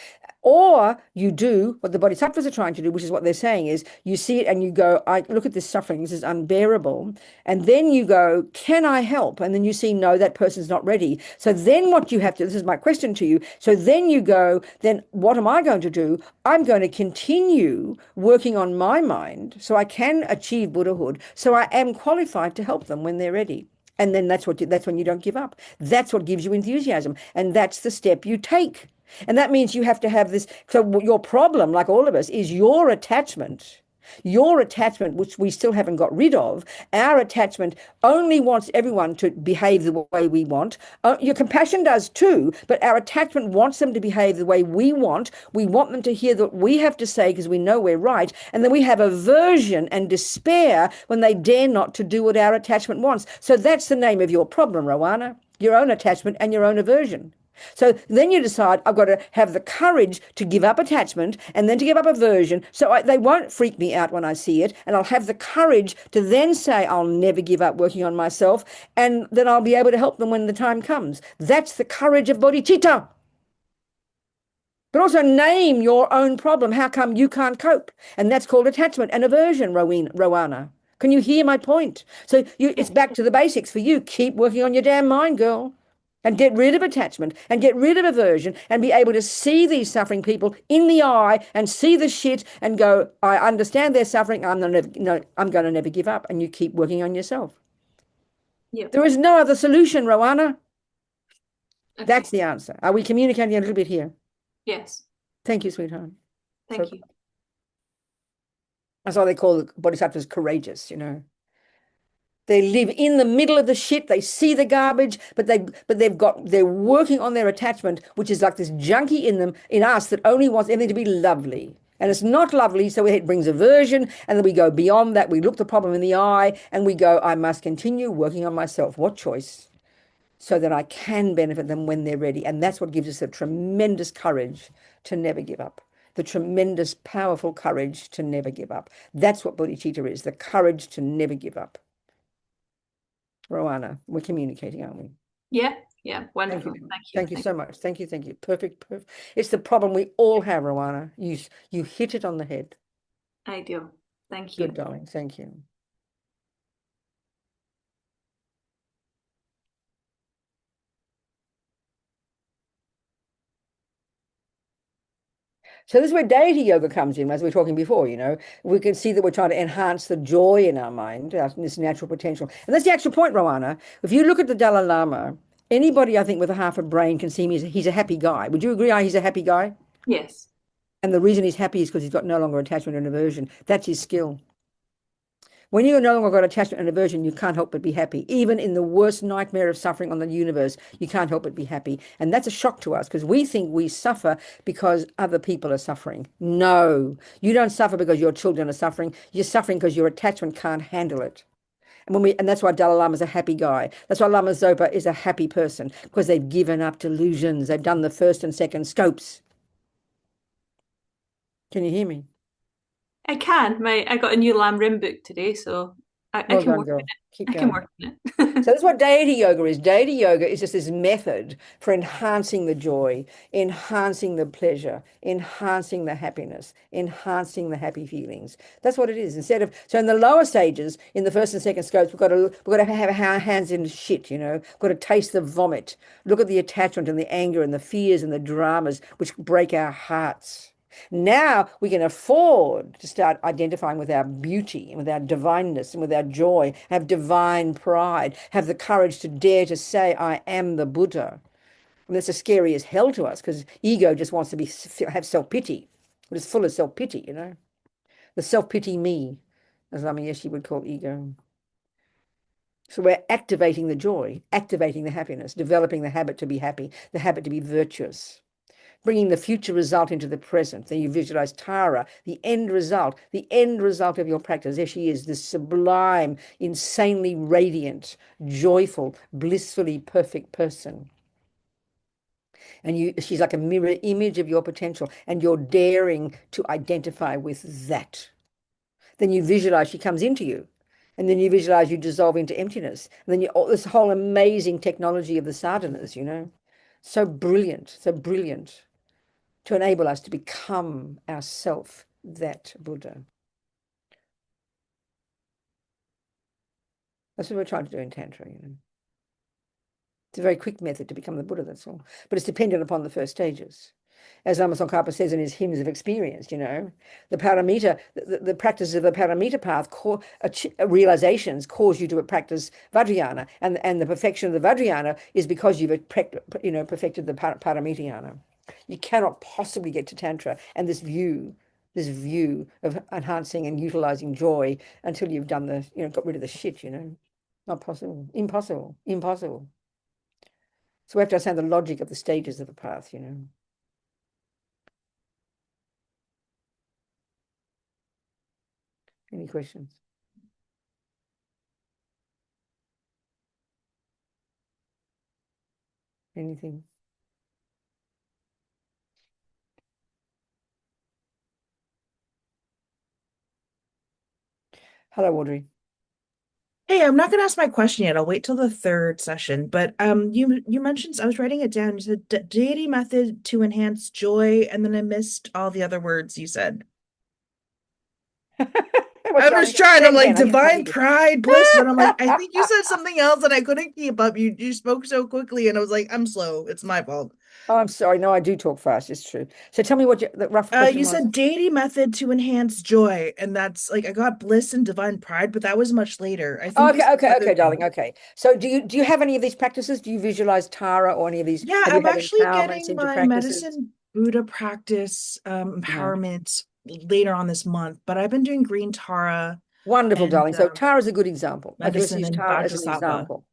Or you do what the bodhisattvas are trying to do, which is what they're saying is you see it and you go, I look at this suffering, this is unbearable. And then you go, can I help? And then you see, no, that person's not ready. So then what you have to, this is my question to you. So then you go, then what am I going to do? I'm going to continue working on my mind so I can achieve Buddhahood. So I am qualified to help them when they're ready. And then that's when you don't give up. That's what gives you enthusiasm. And that's the step you take. And that means you have to have this. So your problem, like all of us, is your attachment. Your attachment, which we still haven't got rid of, our attachment only wants everyone to behave the way we want. Your compassion does too, but our attachment wants them to behave the way we want. We want them to hear what we have to say because we know we're right. And then we have aversion and despair when they dare not to do what our attachment wants. So that's the name of your problem, Rowana, your own attachment and your own aversion. So then you decide, I've got to have the courage to give up attachment and then to give up aversion. So they won't freak me out when I see it. And I'll have the courage to then say, I'll never give up working on myself. And then I'll be able to help them when the time comes. That's the courage of bodhicitta. But also name your own problem. How come you can't cope? And that's called attachment and aversion, Rowana. Can you hear my point? So it's back to the basics for you. Keep working on your damn mind, girl. And get rid of attachment and get rid of aversion and be able to see these suffering people in the eye and see the shit and go, I understand their suffering. I'm going to never give up. And you keep working on yourself. Yeah. There is no other solution, Rowana. Okay. That's the answer. Are we communicating a little bit here? Yes. Thank you, sweetheart. Thank you. That's why they call the bodhisattvas courageous, They live in the middle of the shit. They see the garbage, but they're working on their attachment, which is like this junkie in them, in us, that only wants everything to be lovely. And it's not lovely, so it brings aversion, and then we go beyond that. We look the problem in the eye, and we go, I must continue working on myself. What choice? So that I can benefit them when they're ready. And that's what gives us a tremendous courage to never give up. The tremendous, powerful courage to never give up. That's what bodhicitta is, the courage to never give up. Rowana, we're communicating, aren't we? Yeah, wonderful. Thank you. Thank you. Thank you so much. Thank you. Perfect. It's the problem we all have, Rowana. You hit it on the head. I do. Thank you. Good, darling. Thank you. So this is where deity yoga comes in, as we were talking before, We can see that we're trying to enhance the joy in our mind, this natural potential. And that's the actual point, Rowana. If you look at the Dalai Lama, anybody, I think, with a half a brain can see him, he's a happy guy. Would you agree he's a happy guy? Yes. And the reason he's happy is because he's got no longer attachment and aversion. That's his skill. When you've no longer got attachment and aversion, you can't help but be happy. Even in the worst nightmare of suffering on the universe, you can't help but be happy. And that's a shock to us because we think we suffer because other people are suffering. No, you don't suffer because your children are suffering. You're suffering because your attachment can't handle it. And that's why Dalai Lama is a happy guy. That's why Lama Zopa is a happy person, because they've given up delusions. They've done the first and second scopes. Can you hear me? I can. I got a new Lam Rim book today, so I can work on it. Keep I going. can work on it. So that's what deity yoga is. Deity yoga is just this method for enhancing the joy, enhancing the pleasure, enhancing the happiness, enhancing the happy feelings. That's what it is. So in the lower stages, in the first and second scopes, we've got to have our hands in shit, We've got to taste the vomit, look at the attachment and the anger and the fears and the dramas which break our hearts. Now we can afford to start identifying with our beauty and with our divineness and with our joy, have divine pride, have the courage to dare to say, I am the Buddha. And that's as scary as hell to us because ego just wants to have self-pity. It's full of self-pity, The self-pity me, as Lama Yeshe would call ego. So we're activating the joy, activating the happiness, developing the habit to be happy, the habit to be virtuous. Bringing the future result into the present. Then you visualize Tara, the end result of your practice. There she is, this sublime, insanely radiant, joyful, blissfully perfect person. And she's like a mirror image of your potential, and you're daring to identify with that. Then you visualize she comes into you. And then you visualize you dissolve into emptiness. And then this whole amazing technology of the sadhanas, So brilliant, to enable us to become ourself, that Buddha. That's what we're trying to do in Tantra, It's a very quick method to become the Buddha, that's all. But it's dependent upon the first stages. As Lama Tsongkhapa says in his hymns of experience, the paramita, the practice of the paramita path, realizations cause you to practice Vajrayana. And the perfection of the Vajrayana is because you've perfected the paramitayana. You cannot possibly get to Tantra and this view of enhancing and utilizing joy until you've done got rid of the shit, Not possible. Impossible. So we have to understand the logic of the stages of the path, Any questions? Anything? Hello, Audrey. Hey, I'm not going to ask my question yet. I'll wait till the third session. But you mentioned, I was writing it down. You said deity method to enhance joy, and then I missed all the other words you said. I was trying. I'm like divine pride, bliss, but I'm like, I think you said something else, and I couldn't keep up. You spoke so quickly, and I was like, I'm slow. It's my fault. Oh, I'm sorry. No, I do talk fast. It's true. So tell me what the rough question you said deity method to enhance joy, and that's like I got bliss and divine pride, but that was much later. I think. Okay, darling. Okay. So do you have any of these practices? Do you visualize Tara or any of these? Yeah, I'm actually getting my medicine Buddha practice empowerment later on this month, but I've been doing green Tara Wonderful, and darling. So Tara is a good example. Okay, let's medicine use and Tara as an Vajrasattva. example.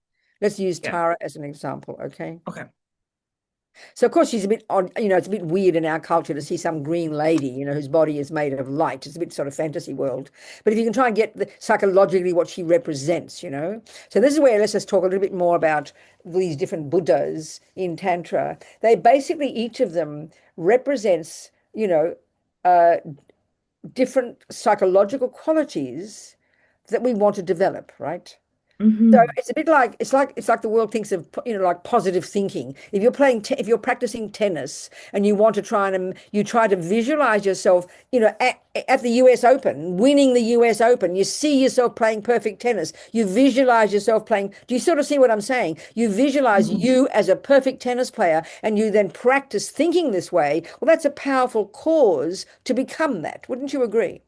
Let's use Yeah. Tara as an example, okay? Okay. So of course she's a bit odd, it's a bit weird in our culture to see some green lady, whose body is made of light. It's a bit sort of fantasy world. But if you can try and get psychologically what she represents, So this is where let's just talk a little bit more about these different Buddhas in Tantra. They basically, each of them represents, different psychological qualities that we want to develop, right? So Mm-hmm. it's a bit like it's like the world thinks of like positive thinking. If you're practicing tennis and you want to try and you try to visualize yourself, at the US Open, winning the US Open, you see yourself playing perfect tennis. You visualize yourself playing. Do you sort of see what I'm saying? You visualize you as a perfect tennis player, and you then practice thinking this way. Well, that's a powerful cause to become that. Wouldn't you agree?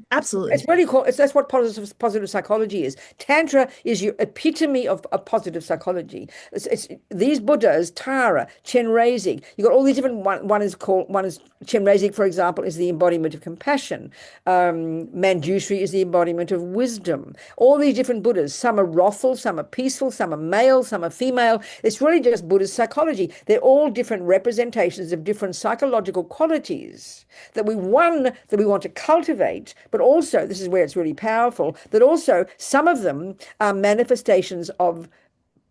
Absolutely. It's really cool. That's what positive psychology is. Tantra is your epitome of positive psychology. It's these Buddhas, Tara, Chenrezig. You got all these different. One is Chenrezig, for example, is the embodiment of compassion. Manjushri is the embodiment of wisdom. All these different Buddhas. Some are wrathful, some are peaceful, some are male, some are female. It's really just Buddhist psychology. They're all different representations of different psychological qualities that we want to cultivate. But also, this is where it's really powerful, that also some of them are manifestations of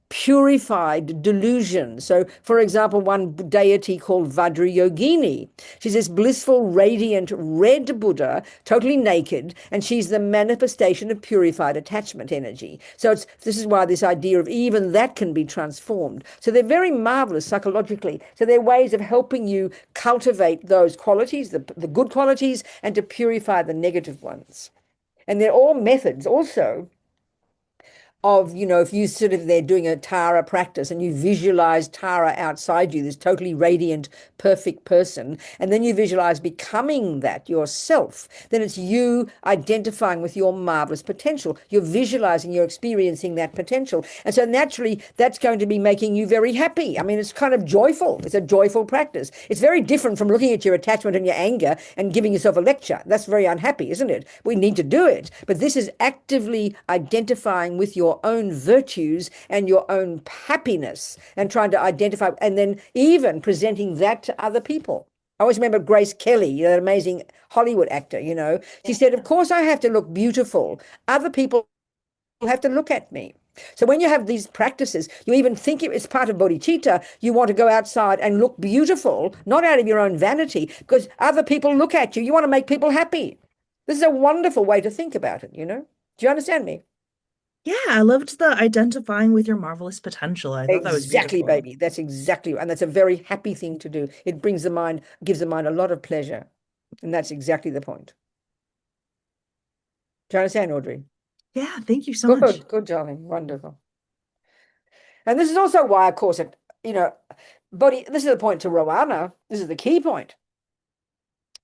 purified delusion. So, for example, one deity called Vajrayogini, she's this blissful, radiant, red Buddha, totally naked, and she's the manifestation of purified attachment energy. So this is why this idea of even that can be transformed. So they're very marvelous psychologically. So they're ways of helping you cultivate those qualities, the good qualities, and to purify the negative ones. And they're all methods also of, if you sort of, they're doing a Tara practice and you visualize Tara outside you, this totally radiant, perfect person, and then you visualize becoming that yourself, then it's you identifying with your marvelous potential. You're visualizing, you're experiencing that potential. And so naturally, that's going to be making you very happy. I mean, it's kind of joyful. It's a joyful practice. It's very different from looking at your attachment and your anger and giving yourself a lecture. That's very unhappy, isn't it? We need to do it. But this is actively identifying with your own virtues and your own happiness and trying to identify and then even presenting that to other people. I always remember Grace Kelly, that amazing Hollywood actor, She said, of course I have to look beautiful. Other people have to look at me. So when you have these practices, you even think it's part of bodhicitta, you want to go outside and look beautiful, not out of your own vanity, because other people look at you. You want to make people happy. This is a wonderful way to think about it, Do you understand me? Yeah, I loved the identifying with your marvelous potential. I thought that was Exactly, beautiful. baby. That's exactly, and that's a very happy thing to do. It gives the mind a lot of pleasure. And that's exactly the point. Do you understand, Audrey? Yeah, thank you so much. Good, good, darling. Wonderful. And this is also why, of course, this is the point to Rowana. This is the key point,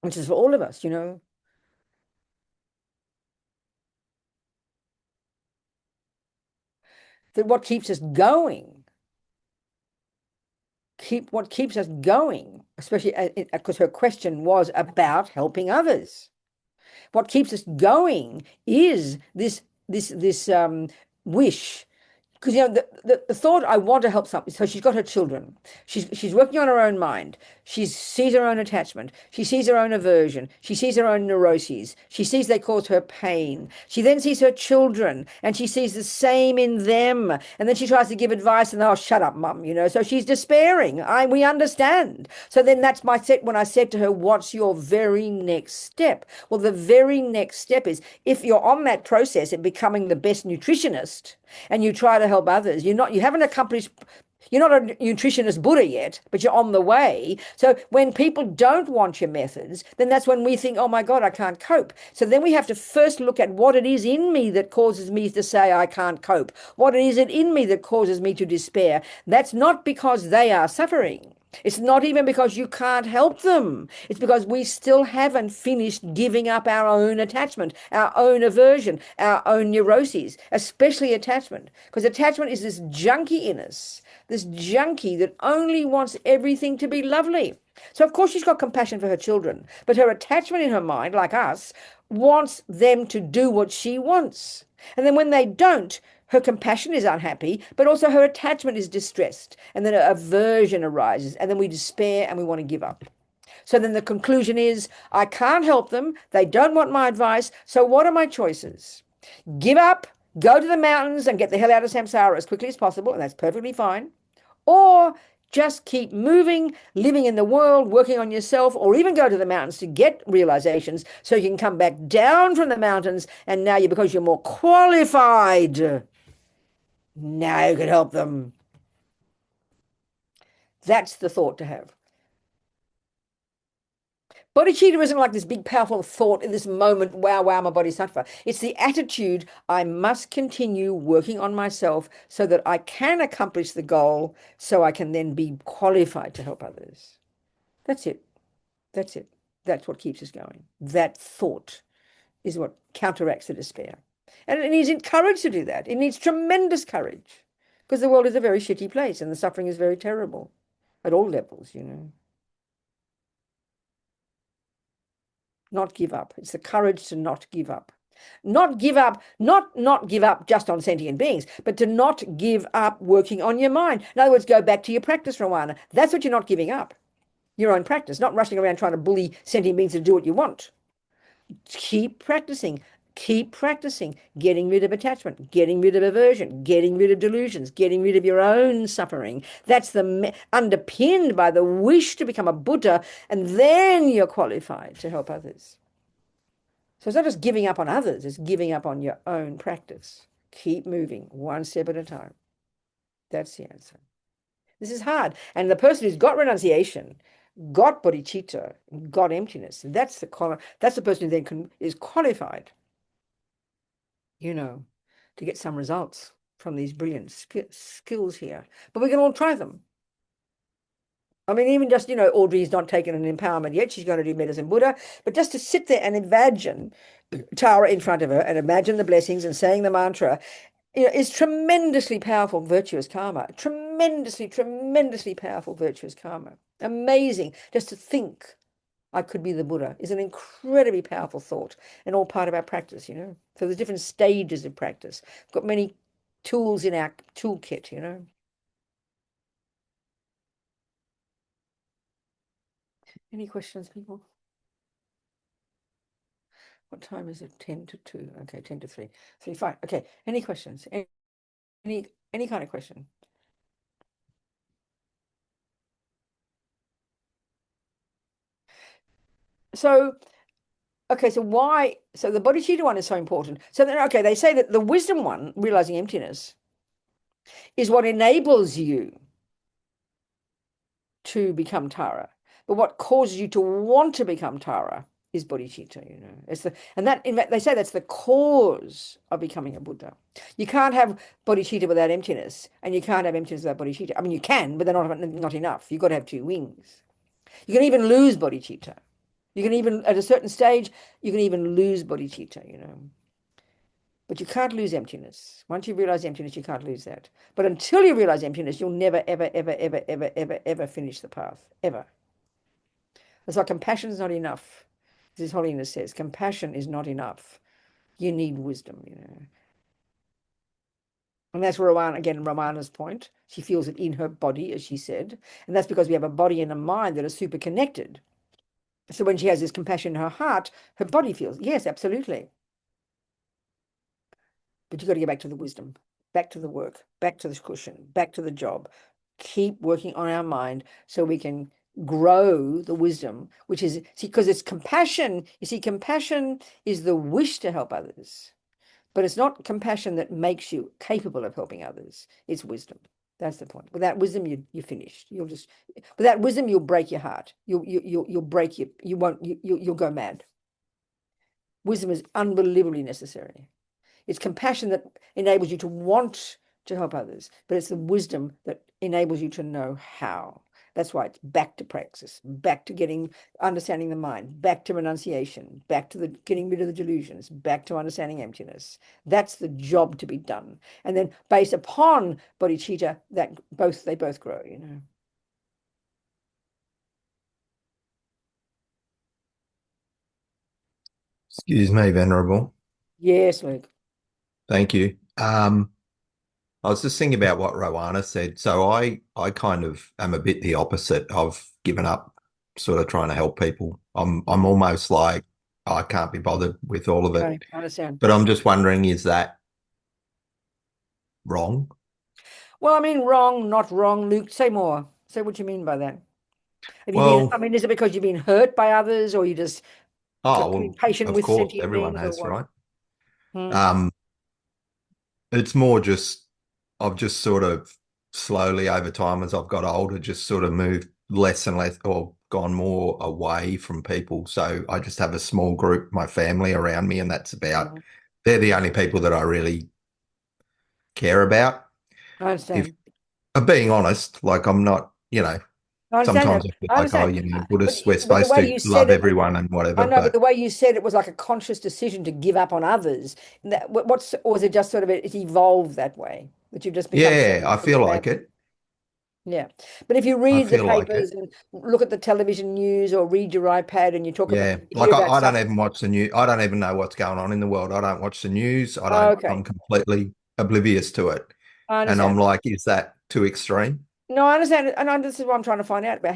which is for all of us, that what keeps us going, especially because her question was about helping others. What keeps us going is this wish, because the thought, I want to help something. So she's got her children. She's working on her own mind. She sees her own attachment. She sees her own aversion. She sees her own neuroses. She sees they cause her pain. She then sees her children and she sees the same in them. And then she tries to give advice and, oh, shut up, mum, So she's despairing. We understand. So then that's my set when I said to her, what's your very next step? Well, the very next step is, if you're on that process of becoming the best nutritionist and you try to help others, you're not a nutritionist Buddha yet, but you're on the way. So when people don't want your methods, then that's when we think, oh my God, I can't cope. So then we have to first look at what it is in me that causes me to say I can't cope. What is it in me that causes me to despair? That's not because they are suffering. It's not even because you can't help them. It's because we still haven't finished giving up our own attachment, our own aversion, our own neuroses, especially attachment. Because attachment is this junkie in us, this junkie that only wants everything to be lovely. So of course she's got compassion for her children, but her attachment in her mind, like us, wants them to do what she wants. And then when they don't, her compassion is unhappy, but also her attachment is distressed. And then aversion arises, and then we despair and we want to give up. So then the conclusion is, I can't help them. They don't want my advice. So what are my choices? Give up, go to the mountains and get the hell out of samsara as quickly as possible, and that's perfectly fine. Or just keep moving, living in the world, working on yourself, or even go to the mountains to get realizations so you can come back down from the mountains, and now because you're more qualified, now you can help them. That's the thought to have. Bodhicitta isn't like this big, powerful thought in this moment, wow, wow, I'm a bodhisattva. It's the attitude, I must continue working on myself so that I can accomplish the goal, so I can then be qualified to help others. That's it. That's it. That's what keeps us going. That thought is what counteracts the despair. And it needs courage to do that. It needs tremendous courage, because the world is a very shitty place and the suffering is very terrible at all levels, you know. Not give up. It's the courage to not give up. Not give up, not give up just on sentient beings, but to not give up working on your mind. In other words, go back to your practice, Romana. That's what you're not giving up. Your own practice, not rushing around trying to bully sentient beings to do what you want. Keep practicing, getting rid of attachment, getting rid of aversion, getting rid of delusions, getting rid of your own suffering. That's underpinned by the wish to become a Buddha, and then you're qualified to help others. So it's not just giving up on others, it's giving up on your own practice. Keep moving, one step at a time. That's the answer. This is hard. And the person who's got renunciation, got bodhicitta, got emptiness, that's the person who then is qualified, you know, to get some results from these brilliant skills here. But we can all try them. I mean, even just, you know, Audrey's not taken an empowerment yet. She's going to do Medicine Buddha. But just to sit there and imagine Tara in front of her and imagine the blessings and saying the mantra, you know, is tremendously powerful, virtuous karma. Tremendously, tremendously powerful, virtuous karma. Amazing. Just to think I could be the Buddha is an incredibly powerful thought and all part of our practice, you know. So there's different stages of practice. We've got many tools in our toolkit, you know. Any questions, people? What time is it? 10 to 2. Okay, 10 to 3. 3, fine. Okay, any questions? Any kind of question? So, okay, so the bodhicitta one is so important. So then, okay, they say that the wisdom one, realizing emptiness, is what enables you to become Tara. But what causes you to want to become Tara is bodhicitta, you know. They say that's the cause of becoming a Buddha. You can't have bodhicitta without emptiness, and you can't have emptiness without bodhicitta. I mean, you can, but they're not enough. You've got to have two wings. You can even lose bodhicitta. You can even, at a certain stage, you can even lose bodhicitta, you know. But you can't lose emptiness. Once you realize emptiness, you can't lose that. But until you realize emptiness, you'll never, ever, ever, ever, ever, ever, ever finish the path, ever. That's why compassion is not enough. His Holiness says, compassion is not enough. You need wisdom, you know. And that's where Romana's point. She feels it in her body, as she said. And that's because we have a body and a mind that are super connected. So when she has this compassion in her heart, her body feels, yes, absolutely. But you've got to get back to the wisdom, back to the work, back to the cushion, back to the job. Keep working on our mind so we can grow the wisdom, which is, because it's compassion. You see, compassion is the wish to help others, but it's not compassion that makes you capable of helping others. It's wisdom. That's the point. Without wisdom, you're finished. Without wisdom, you'll break your heart. You'll break you'll go mad. Wisdom is unbelievably necessary. It's compassion that enables you to want to help others, but it's the wisdom that enables you to know how. That's why it's back to praxis, back to understanding the mind, back to renunciation, back to getting rid of the delusions, back to understanding emptiness. That's the job to be done. And then based upon bodhicitta, they both grow, you know. Excuse me, Venerable. Yes, Luke. Thank you. I was just thinking about what Rowana said. So I kind of am a bit the opposite. I've given up sort of trying to help people. I'm almost like I can't be bothered with all of it. Right, I understand. But I'm just wondering, is that wrong? Well, I mean, wrong, not wrong, Luke. Say more. Say what you mean by that. Have you been, Well, I mean, is it because you've been hurt by others or you just oh, being well, patient of with course, sentient everyone beings or has, what? right? Hmm. Um, it's more just I've just sort of slowly over time as I've got older, just sort of moved less and less or gone more away from people. So I just have a small group, my family around me, and that's about, they're the only people that I really care about. I If understand. I'm being honest, like I'm not, I understand sometimes that. I feel I like, oh, understand. Buddhists, we're But the supposed way to you said love it, everyone and I whatever, know, but but the way you said it was like a conscious decision to give up on others. Or is it just sort of it's evolved that way that you've just become yeah, I separate from feel your like family? it. Yeah. But if you I read the feel like papers it. and look at the television news or read your iPad and you talk about, Yeah, you hear like about I don't stuff. even watch the news. I don't even know what's going on in the world. I don't watch the news. Oh, okay. I'm completely oblivious to it. I And I'm understand. like, is that too extreme? No, I understand. This is what I'm trying to find out about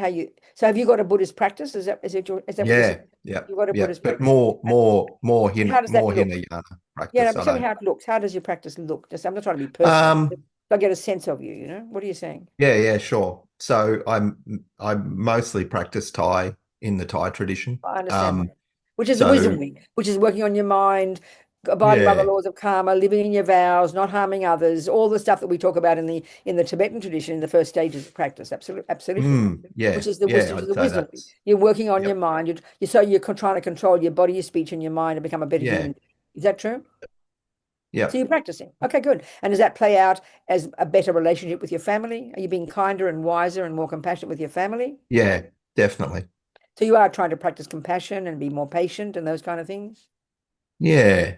so have you got a Buddhist practice? Is that what you're saying? Yeah, You've got a yeah. Buddhist But practice. more How does that look? Hinayana Yeah, no, practice. but I tell me don't. how it looks. How does your practice look? Just, I'm not trying to be personal. Um, I get a sense of you, What are you saying? yeah, sure. So I mostly practice Thai in the Thai tradition. I understand that. Which is the So wisdom wing, which is working on your mind, abiding by the yeah, laws of karma, living in your vows, not harming others, all the stuff that we talk about in the Tibetan tradition in the first stages of practice. Absolutely, absolutely. Which is the yeah. wisdom, which is I'd the say wisdom wing. that's You're working on your yep, mind. You're trying to control your body, your speech, and your mind and become a better yeah, human. Is that true? So yep, you're practicing. Okay, good. And does that play out as a better relationship with your family? Are you being kinder and wiser and more compassionate with your family? yeah, definitely. So you are trying to practice compassion and be more patient and those kind of things, Yeah.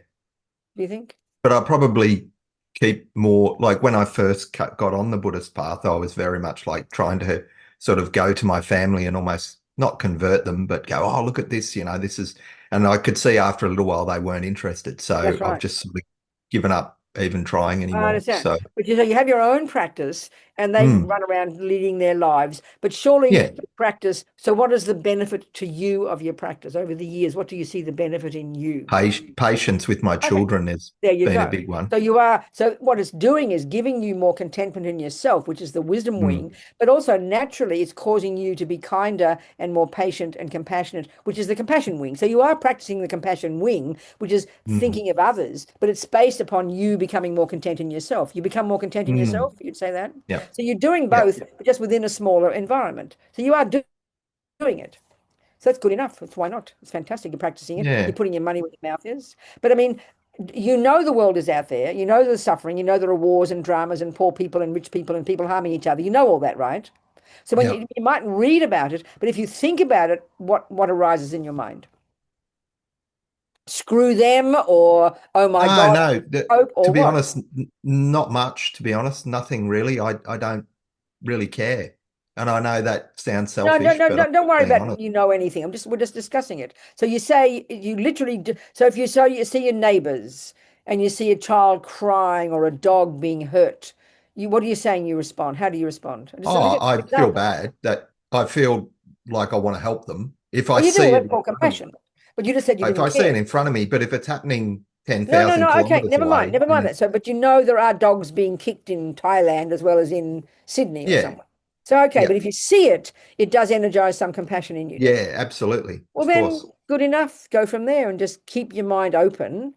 do you think? But I probably keep more like when I first got on the Buddhist path, I was very much like trying to sort of go to my family and almost not convert them, but go, oh, look at this, this is, and I could see after a little while they weren't interested. So That's I've right. just sort of given up even trying I anymore. understand. So, But you have your own practice and they mm, run around leading their lives. But surely yeah, the practice, so what is the benefit to you of your practice over the years? What do you see the benefit in you? patience with my Okay. children has There you been a go. big one. So what it's doing is giving you more contentment in yourself, which is the wisdom Mm, wing, but also naturally it's causing you to be kinder and more patient and compassionate, which is the compassion wing. So you are practicing the compassion wing, which is mm, thinking of others, but it's based upon you becoming more content in yourself. You become more content in mm, yourself, you'd say that? yeah, So you're doing yeah, both, but just within a smaller environment. So you are doing it. So that's good enough. Why not? It's fantastic. You're practicing it. You're yeah, putting your money where your mouth is. But I mean, the world is out there. You know the suffering. You know there are wars and dramas and poor people and rich people and people harming each other. You know all that, right? So when yeah. you might read about it, but if you think about it, what arises in your mind? Screw them, or oh my No, God, no. hope, To or be what? honest, not much. To be honest, nothing really. I don't really care, and I know that sounds No, no, selfish, no, but I'm no, don't just worry being about honest. anything. We're just discussing it. So you say you literally do, so if you see your neighbors and you see a child crying or a dog being hurt, what are you saying you respond? How do you respond? Let me Oh, get an I feel example. bad that I feel like I want to help them. If Oh, I you do. see Well, it that's in called front of, compassion. But you just said you if didn't I see it care. in front of me, but if it's happening No, no, 10,000 no. Okay, kilometers never mind. away, Never mind then that. So, but you know there are dogs being kicked in Thailand as well as in Sydney or yeah, somewhere. So, okay, yeah, but if you see it, it does energize some compassion in you, does it? yeah, absolutely, Well, of then course. good enough. Go from there and just keep your mind open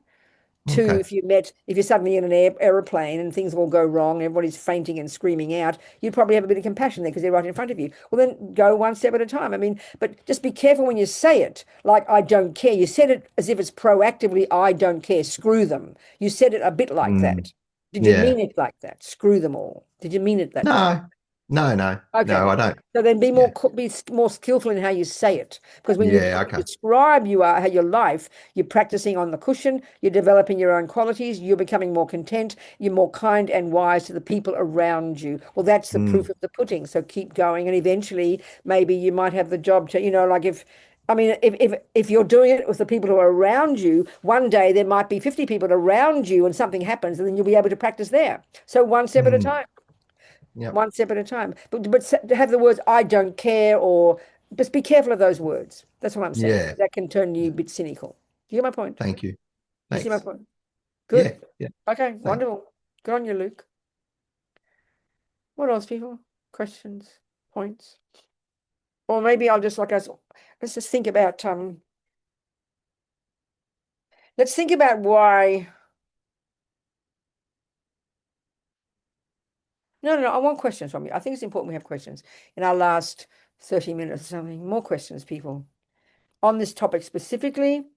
to Okay. if you're suddenly in an aeroplane and things all go wrong, everybody's fainting and screaming out, you'd probably have a bit of compassion there because they're right in front of you. Well, then go one step at a time. I mean, but just be careful when you say it, like, I don't care. You said it as if it's proactively, I don't care, screw them. You said it a bit like Mm, that. Did you yeah. mean it like that? Screw them all. Did you mean it that way? No, no, Okay. I don't. So then Yeah, be more skillful in how you say it. Because when yeah, you okay. describe how your life, you're practicing on the cushion, you're developing your own qualities, you're becoming more content, you're more kind and wise to the people around you. Well, that's the proof Mm, of the pudding. So keep going. And eventually maybe you might have the job to, like I mean, if you're doing it with the people who are around you, one day there might be 50 people around you and something happens, and then you'll be able to practice there. So one step at a time, Yep. one step at a time. But to have the words "I don't care" or just be careful of those words. That's what I'm saying. Yeah. That can turn you a bit cynical. Do you get my point? Thank you. You see my Thanks. point? Yeah. Good. Yeah. Okay, Thanks. wonderful. Good on you, Luke. What else, people? Questions, points? Or maybe I'll just let's just think about let's think about why. No, I want questions from you. I think it's important we have questions in our last 30 minutes or something. More questions, people, on this topic specifically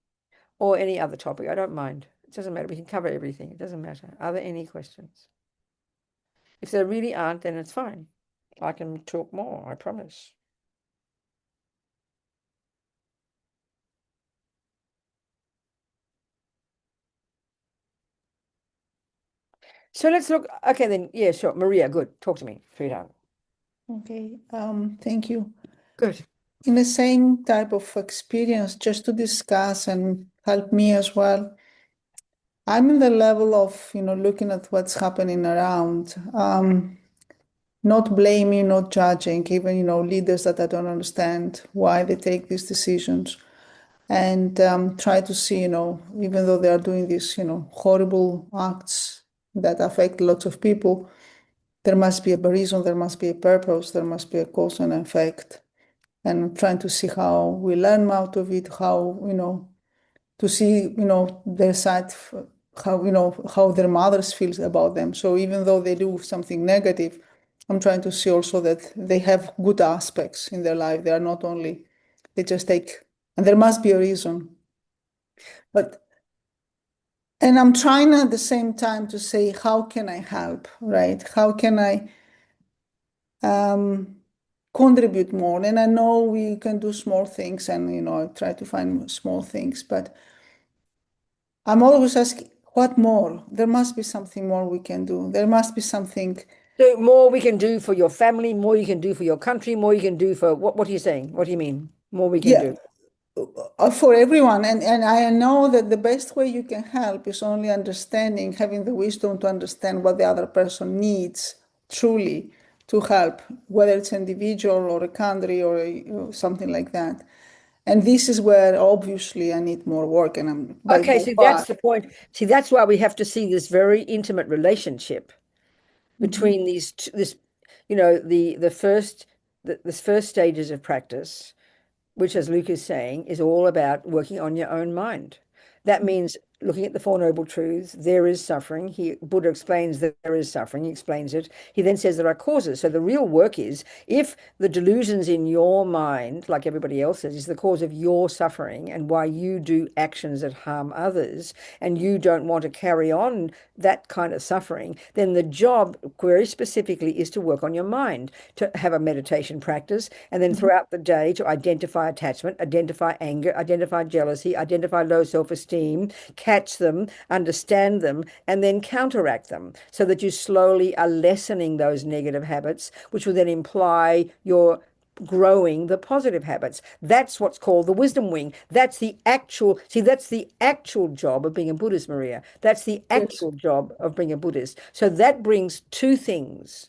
or any other topic. I don't mind. It doesn't matter. We can cover everything. It doesn't matter. Are there any questions? If there really aren't, then it's fine. I can talk more, I promise. So let's look. Okay, then. Yeah, sure. Maria, good. Talk to me, sweetheart. Okay, thank you. Good. In the same type of experience, just to discuss and help me as well, I'm in the level of, looking at what's happening around, not blaming, not judging, even, leaders that I don't understand why they take these decisions. And try to see, even though they are doing these, horrible acts that affect lots of people, there must be a reason, there must be a purpose, there must be a cause and effect. And trying to see how we learn out of it, how, to see, their side, how, how their mothers feel about them. So even though they do something negative, I'm trying to see also that they have good aspects in their life. They are not only, they just take, and there must be a reason. And I'm trying at the same time to say, how can I help, right? How can I contribute more? And I know we can do small things and, I try to find small things, but I'm always asking, what more? There must be something more we can do. There must be something. So more we can do for your family, more you can do for your country, more you can do for what are you saying? What do you mean? More we can do. For everyone. And I know that the best way you can help is only understanding, having the wisdom to understand what the other person needs truly to help, whether it's individual or a country or something like that. And this is where obviously I need more work. And I'm Okay, see, that's the point. See, that's why we have to see this very intimate relationship between these this first stages of practice, which, as Luke is saying, is all about working on your own mind. That means looking at the Four Noble Truths. There is suffering. Buddha explains that there is suffering. He explains it. He then says there are causes. So the real work is, if the delusions in your mind, like everybody else's, is the cause of your suffering and why you do actions that harm others, and you don't want to carry on that kind of suffering, then the job very specifically is to work on your mind, to have a meditation practice, and then throughout the day to identify attachment, identify anger, identify jealousy, identify low self-esteem, catch them, understand them, and then counteract them, so that you slowly are lessening those negative habits, which will then imply your growing the positive habits. That's what's called the wisdom wing. That's the actual job of being a Buddhist, Maria. That's the actual job of being a Buddhist. So that brings two things.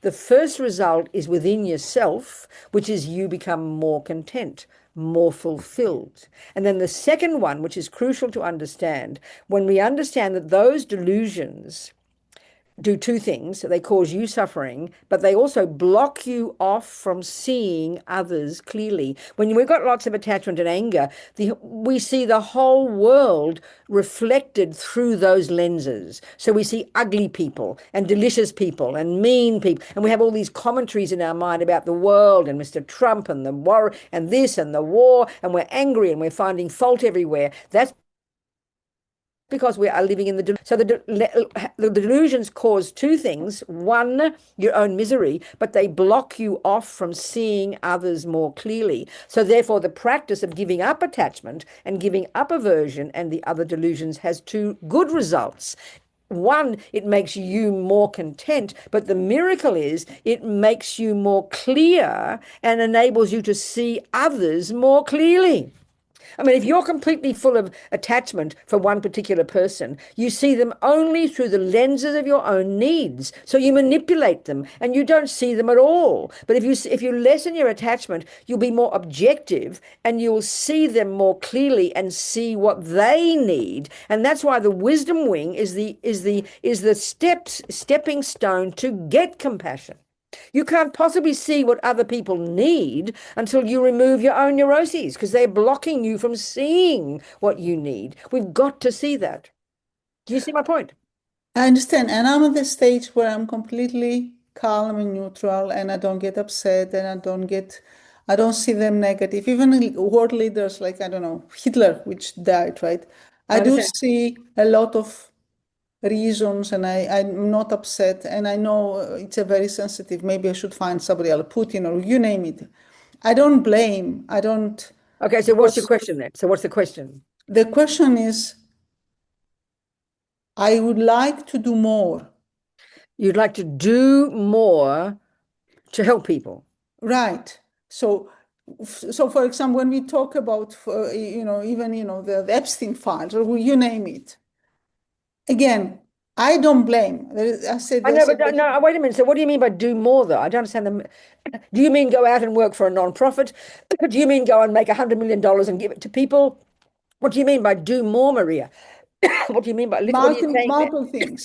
The first result is within yourself, which is you become more content, more fulfilled. And then the second one, which is crucial to understand, when we understand that those delusions do two things. They cause you suffering, but they also block you off from seeing others clearly. When we've got lots of attachment and anger, we see the whole world reflected through those lenses. So we see ugly people and delicious people and mean people. And we have all these commentaries in our mind about the world and Mr. Trump and the war and this and the war. And we're angry and we're finding fault everywhere. That's because we are living in the so the delusions cause two things. One, your own misery, but they block you off from seeing others more clearly. So therefore the practice of giving up attachment and giving up aversion and the other delusions has two good results. one, it makes you more content, but the miracle is it makes you more clear and enables you to see others more clearly. I mean, if you're completely full of attachment for one particular person, you see them only through the lenses of your own needs. So you manipulate them and you don't see them at all. But if you lessen your attachment, you'll be more objective and you'll see them more clearly and see what they need. And that's why the wisdom wing is the stepping stone to get compassion. You can't possibly see what other people need until you remove your own neuroses, because they're blocking you from seeing what you need. We've got to see that. Do you see my point? I understand. And I'm at the stage where I'm completely calm and neutral, and I don't get upset, and I don't see them negative. Even world leaders like, I don't know, Hitler, which died, right? I do understand. see a lot of reasons, and I'm not upset. And I know it's a very sensitive, maybe I should find somebody else, Putin or you name it. I don't blame. I don't. Okay, so what's your question then? So what's the question? The question is, I would like to do more. You'd like to do more to help people. Right. So for example, when we talk about, even, the Epstein files or you name it, again, I don't blame. I know, but no, wait a minute. So what do you mean by do more, though? I don't understand them. Do you mean go out and work for a non-profit? Do you mean go and make $100 million and give it to people? What do you mean by do more, Maria? What do you mean by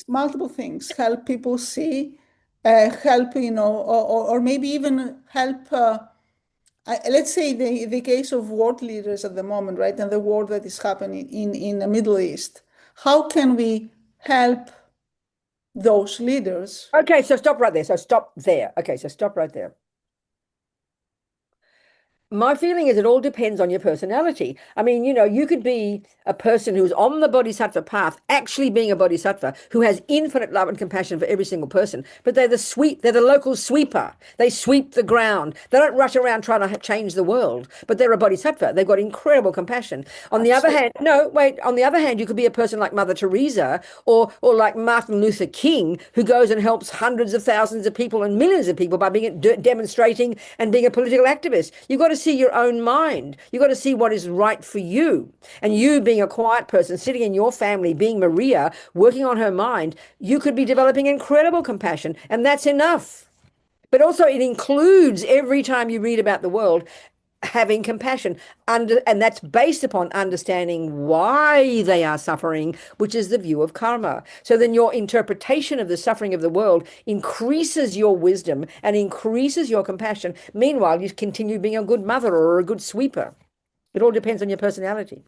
multiple things? Help people see, help, or maybe even help. Let's say the case of world leaders at the moment, right, and the war that is happening in the Middle East. How can we help those leaders? Okay, so stop right there. Okay, so stop right there. My feeling is it all depends on your personality. I mean, you could be a person who's on the bodhisattva path, actually being a bodhisattva, who has infinite love and compassion for every single person, but they're the local sweeper. They sweep the ground. They don't rush around trying to change the world, but they're a bodhisattva. They've got incredible compassion. On the other hand, you could be a person like Mother Teresa or like Martin Luther King, who goes and helps hundreds of thousands of people and millions of people by demonstrating and being a political activist. You've got to see your own mind. You've got to see what is right for you. And you being a quiet person, sitting in your family, being Maria, working on her mind, you could be developing incredible compassion, and that's enough. But also it includes every time you read about the world, having compassion, and that's based upon understanding why they are suffering, which is the view of karma. So then your interpretation of the suffering of the world increases your wisdom and increases your compassion. Meanwhile, you continue being a good mother or a good sweeper. It all depends on your personality.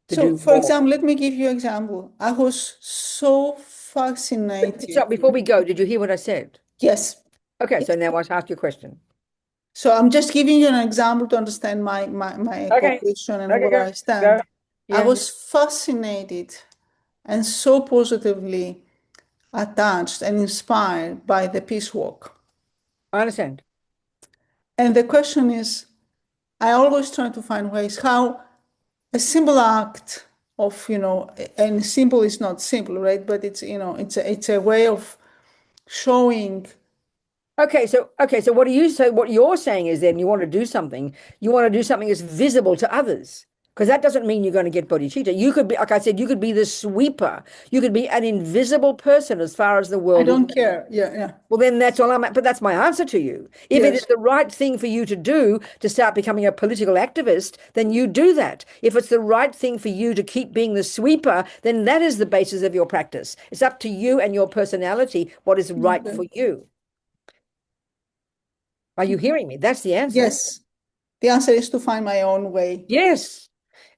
So, for example, let me give you an example. I was so fascinated. So before we go, did you hear what I said? Yes. Okay, so now I ask your question. So I'm just giving you an example to understand my position and where I stand. Yeah. I was fascinated and so positively attached and inspired by the peace walk. I understand. And the question is, I always try to find ways how a simple act of, and simple is not simple, right? But it's, it's a way of showing. Okay, so what you're saying is then you want to do something that's visible to others. Because that doesn't mean you're going to get bodhicitta. You could be, like I said, you could be the sweeper. You could be an invisible person as far as the world. I don't care. Yeah. Well, then that's all but that's my answer to you. If it is the right thing for you to do to start becoming a political activist, then you do that. If it's the right thing for you to keep being the sweeper, then that is the basis of your practice. It's up to you and your personality what is right for you. Are you hearing me? That's the answer. Yes. The answer is to find my own way. Yes.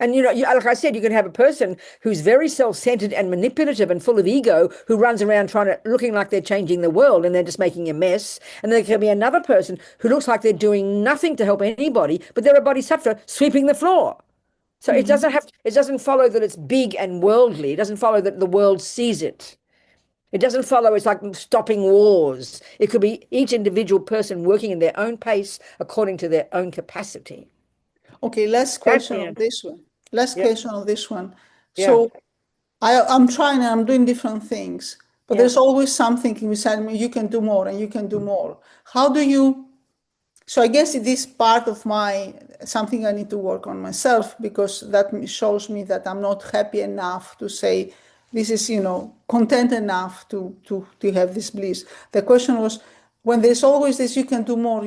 And, like I said, you can have a person who's very self-centered and manipulative and full of ego who runs around looking like they're changing the world and they're just making a mess. And there can be another person who looks like they're doing nothing to help anybody, but they're a bodhisattva sweeping the floor. So it doesn't follow that it's big and worldly. It doesn't follow that the world sees it. It doesn't follow it's like stopping wars. It could be each individual person working in their own pace according to their own capacity. Okay, last question on this one. So I'm trying and I'm doing different things. But there's always something inside me, you can do more and you can do more. How do you, so I guess it is part of something I need to work on myself, because that shows me that I'm not happy enough to say, this is, content enough to have this bliss. The question was, when there's always this, you can do more,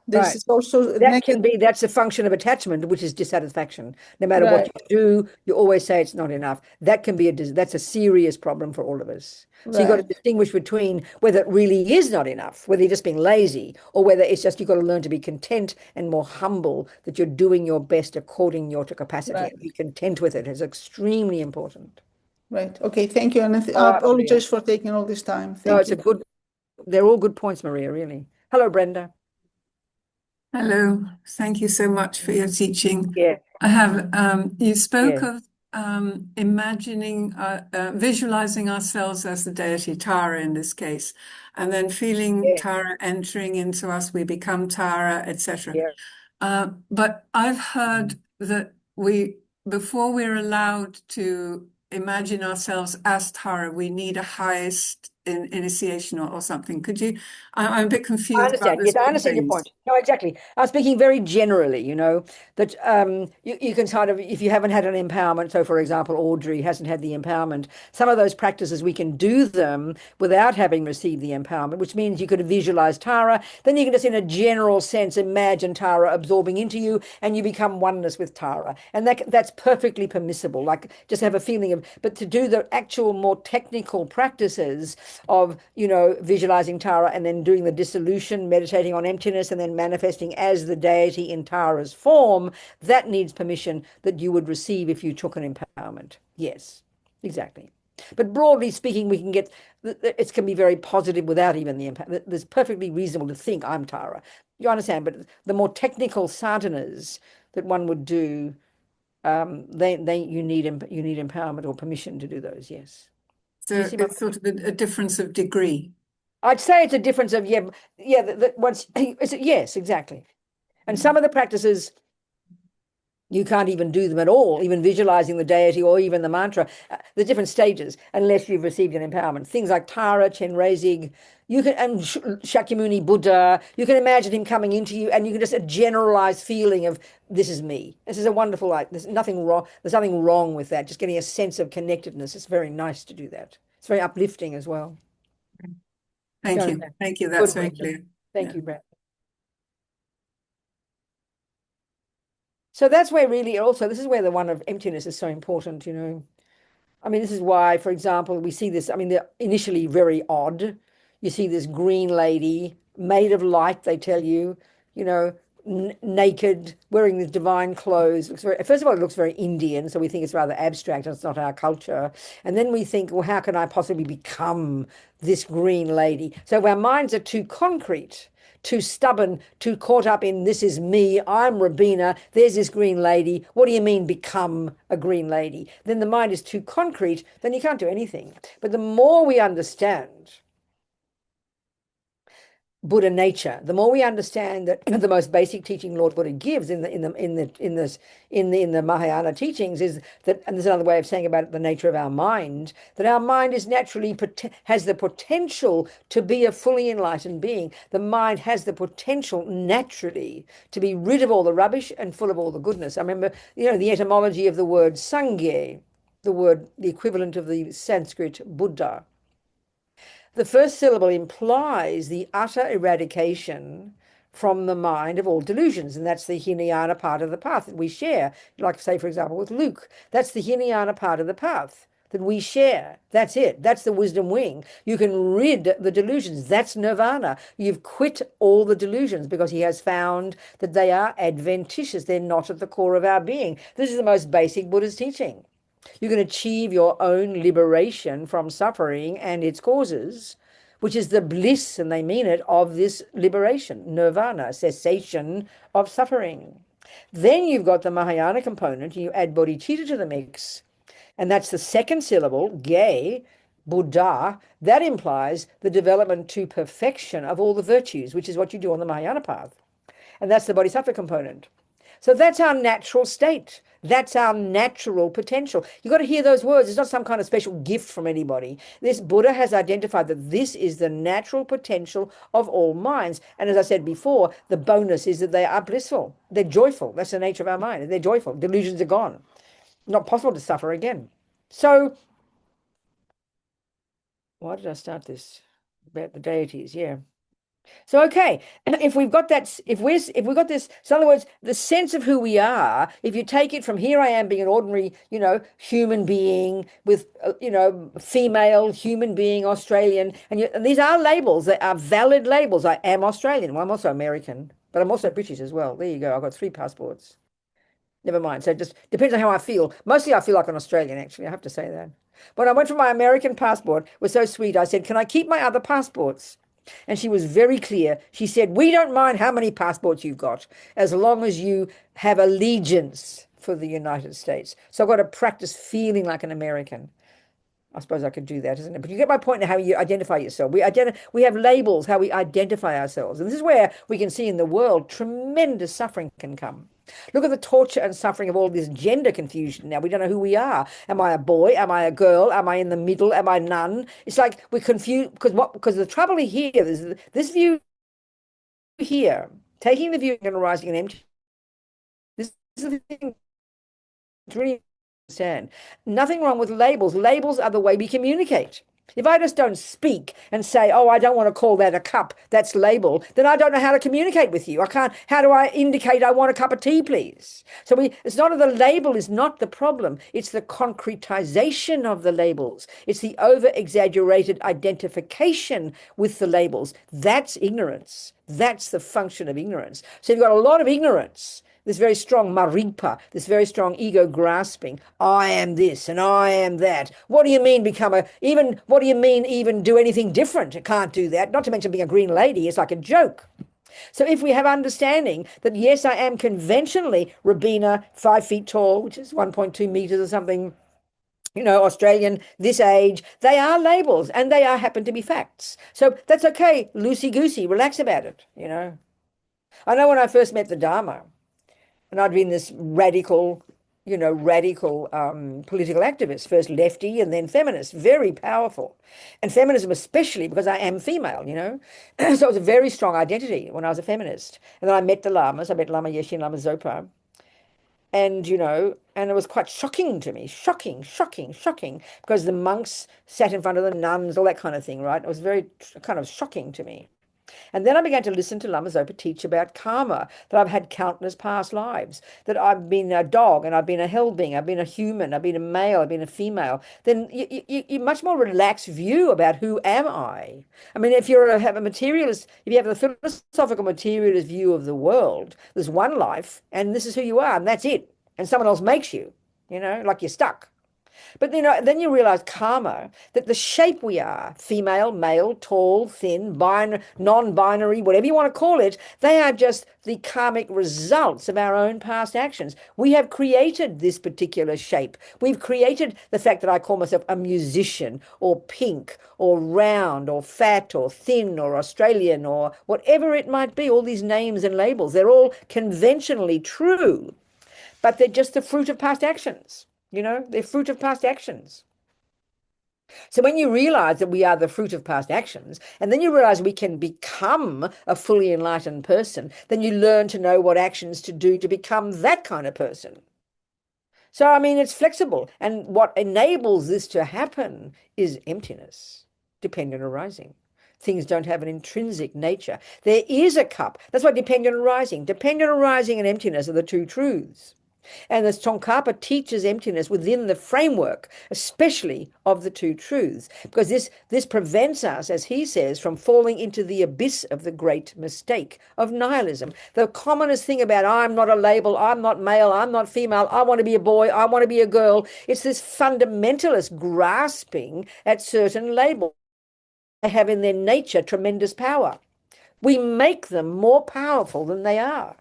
there's Right. also That's a function of attachment, which is dissatisfaction. No matter what you do, you always say it's not enough. That can be that's a serious problem for all of us. So you've got to distinguish between whether it really is not enough, whether you're just being lazy, or whether it's just you've got to learn to be content and more humble, that you're doing your best according to your capacity, and be content with it is extremely important. Right. Okay. Thank you. And I apologize for taking all this time. Thank you. They're all good points, Maria, really. Hello, Brenda. Hello. Thank you so much for your teaching. Yeah. I have, you spoke of imagining, visualizing ourselves as the deity Tara in this case, and then feeling Tara entering into us, we become Tara, etc. But I've heard that before we're allowed to imagine ourselves as Tara, we need a highest initiation or something. Could you? I'm a bit confused. I understand. Yes, I understand your point. No, exactly. I'm speaking very generally, that you can sort of, if you haven't had an empowerment, so for example, Audrey hasn't had the empowerment, some of those practices, we can do them without having received the empowerment, which means you could visualize Tara. Then you can just, in a general sense, imagine Tara absorbing into you, and you become oneness with Tara. And that's perfectly permissible. Like, just have a feeling of, but to do the actual more technical practices of, visualizing Tara and then doing the dissolution, meditating on emptiness, and then manifesting as the deity in Tara's form, that needs permission that you would receive if you took an empowerment. Yes, exactly. But broadly speaking, we can get, it can be very positive without even the empowerment. It's perfectly reasonable to think I'm Tara. You understand? But the more technical sadhanas that one would do, you need empowerment or permission to do those. Yes. So it's sort of a difference of degree. I'd say it's a difference of yes, exactly. And some of the practices you can't even do them at all, even visualizing the deity or even the mantra, the different stages, unless you've received an empowerment. Things like Tara, Chenrezig, and Shakyamuni Buddha, you can imagine him coming into you, and you can just a generalized feeling of, this is me. This is a wonderful, there's nothing wrong. There's nothing wrong with that. Just getting a sense of connectedness. It's very nice to do that. It's very uplifting as well. Thank you. Thank you. That's very clear. Thank you, Brett. So that's where really also, this is where the one of emptiness is so important, I mean, this is why, for example, we see this, I mean, they're initially very odd. You see this green lady made of light, they tell you, naked, wearing these divine clothes. First of all, it looks very Indian, so we think it's rather abstract and it's not our culture. And then we think, well, how can I possibly become this green lady? So our minds are too concrete, too stubborn, too caught up in, this is me, I'm Robina, there's this green lady. What do you mean become a green lady? Then the mind is too concrete, then you can't do anything. But the more we understand Buddha nature, the more we understand that the most basic teaching Lord Buddha gives in the Mahayana teachings is that, and there's another way of saying about the nature of our mind, that our mind is naturally has the potential to be a fully enlightened being. The mind has the potential naturally to be rid of all the rubbish and full of all the goodness. I remember, the etymology of the word Sangye, the equivalent of the Sanskrit Buddha. The first syllable implies the utter eradication from the mind of all delusions, and that's the Hinayana part of the path that we share. Like, say, for example, with Luke, that's the Hinayana part of the path that we share. That's it. That's the wisdom wing. You can rid the delusions. That's nirvana. You've quit all the delusions because he has found that they are adventitious. They're not at the core of our being. This is the most basic Buddha's teaching. You can achieve your own liberation from suffering and its causes, which is the bliss, and they mean it, of this liberation, nirvana, cessation of suffering. Then you've got the Mahayana component, you add bodhicitta to the mix, and that's the second syllable, ge, Buddha. That implies the development to perfection of all the virtues, which is what you do on the Mahayana path. And that's the bodhisattva component. So that's our natural state. That's our natural potential. You've got to hear those words. It's not some kind of special gift from anybody. This Buddha has identified that this is the natural potential of all minds. And as I said before, the bonus is that they are blissful. They're joyful. That's the nature of our mind. They're joyful. Delusions are gone. Not possible to suffer again. So, why did I start this? About the deities, yeah. So, okay, if we've got that, if we've got this, so in other words, the sense of who we are, if you take it from here I am being an ordinary, human being with, female human being, Australian, and these are labels, they are valid labels. I am Australian. Well, I'm also American, but I'm also British as well. There you go. I've got 3 passports. Never mind. So it just depends on how I feel. Mostly I feel like an Australian, actually. I have to say that. When I went for my American passport, it was so sweet. I said, can I keep my other passports? And she was very clear. She said, we don't mind how many passports you've got, as long as you have allegiance for the United States. So I've got to practice feeling like an American. I suppose I could do that, isn't it? But you get my point in how you identify yourself. We have labels, how we identify ourselves. And this is where we can see in the world tremendous suffering can come. Look at the torture and suffering of all this gender confusion now. We don't know who we are. Am I a boy? Am I a girl? Am I in the middle? Am I none? It's like we're confused because the trouble here is this view here, taking the view of arising and empty. This is the thing. It's really understand. Nothing wrong with labels. Labels are the way we communicate. If I just don't speak and say, oh, I don't want to call that a cup, that's label, then I don't know how to communicate with you. I can't, how do I indicate I want a cup of tea, please? So it's not the label is not the problem. It's the concretization of the labels. It's the over-exaggerated identification with the labels. That's ignorance. That's the function of ignorance. So you've got a lot of ignorance. This very strong maripa, this very strong ego grasping. I am this and I am that. What do you mean what do you mean even do anything different? I can't do that. Not to mention being a green lady. It's like a joke. So if we have understanding that, yes, I am conventionally Robina, 5 feet tall, which is 1.2 meters or something, Australian, this age, they are labels and they happen to be facts. So that's okay. Loosey-goosey, relax about it, I know when I first met the Dharma, and I'd been this radical political activist, first lefty and then feminist, very powerful. And feminism especially because I am female, So it was a very strong identity when I was a feminist. And then I met the lamas. I met Lama Yeshe and Lama Zopa. And, and it was quite shocking to me, shocking, because the monks sat in front of the nuns, all that kind of thing, right? It was very kind of shocking to me. And then I began to listen to Lama Zopa teach about karma, that I've had countless past lives, that I've been a dog and I've been a hell being, I've been a human, I've been a male, I've been a female. Then you much more relaxed view about who am I. I mean, if you have a materialist, if you have a philosophical materialist view of the world, there's one life and this is who you are and that's it. And someone else makes you, like you're stuck. But then you realize karma, that the shape we are, female, male, tall, thin, non-binary, whatever you want to call it, they are just the karmic results of our own past actions. We have created this particular shape. We've created the fact that I call myself a musician or pink or round or fat or thin or Australian or whatever it might be, all these names and labels. They're all conventionally true, but they're just the fruit of past actions. They're fruit of past actions. So when you realize that we are the fruit of past actions, and then you realize we can become a fully enlightened person, then you learn to know what actions to do to become that kind of person. So, I mean, it's flexible. And what enables this to happen is emptiness, dependent arising. Things don't have an intrinsic nature. There is a cup. That's why dependent arising and emptiness are the two truths. And the Tsongkhapa teaches emptiness within the framework, especially of the two truths, because this prevents us, as he says, from falling into the abyss of the great mistake of nihilism. The commonest thing about I'm not a label, I'm not male, I'm not female, I want to be a boy, I want to be a girl, it's this fundamentalist grasping at certain labels. They have in their nature tremendous power. We make them more powerful than they are.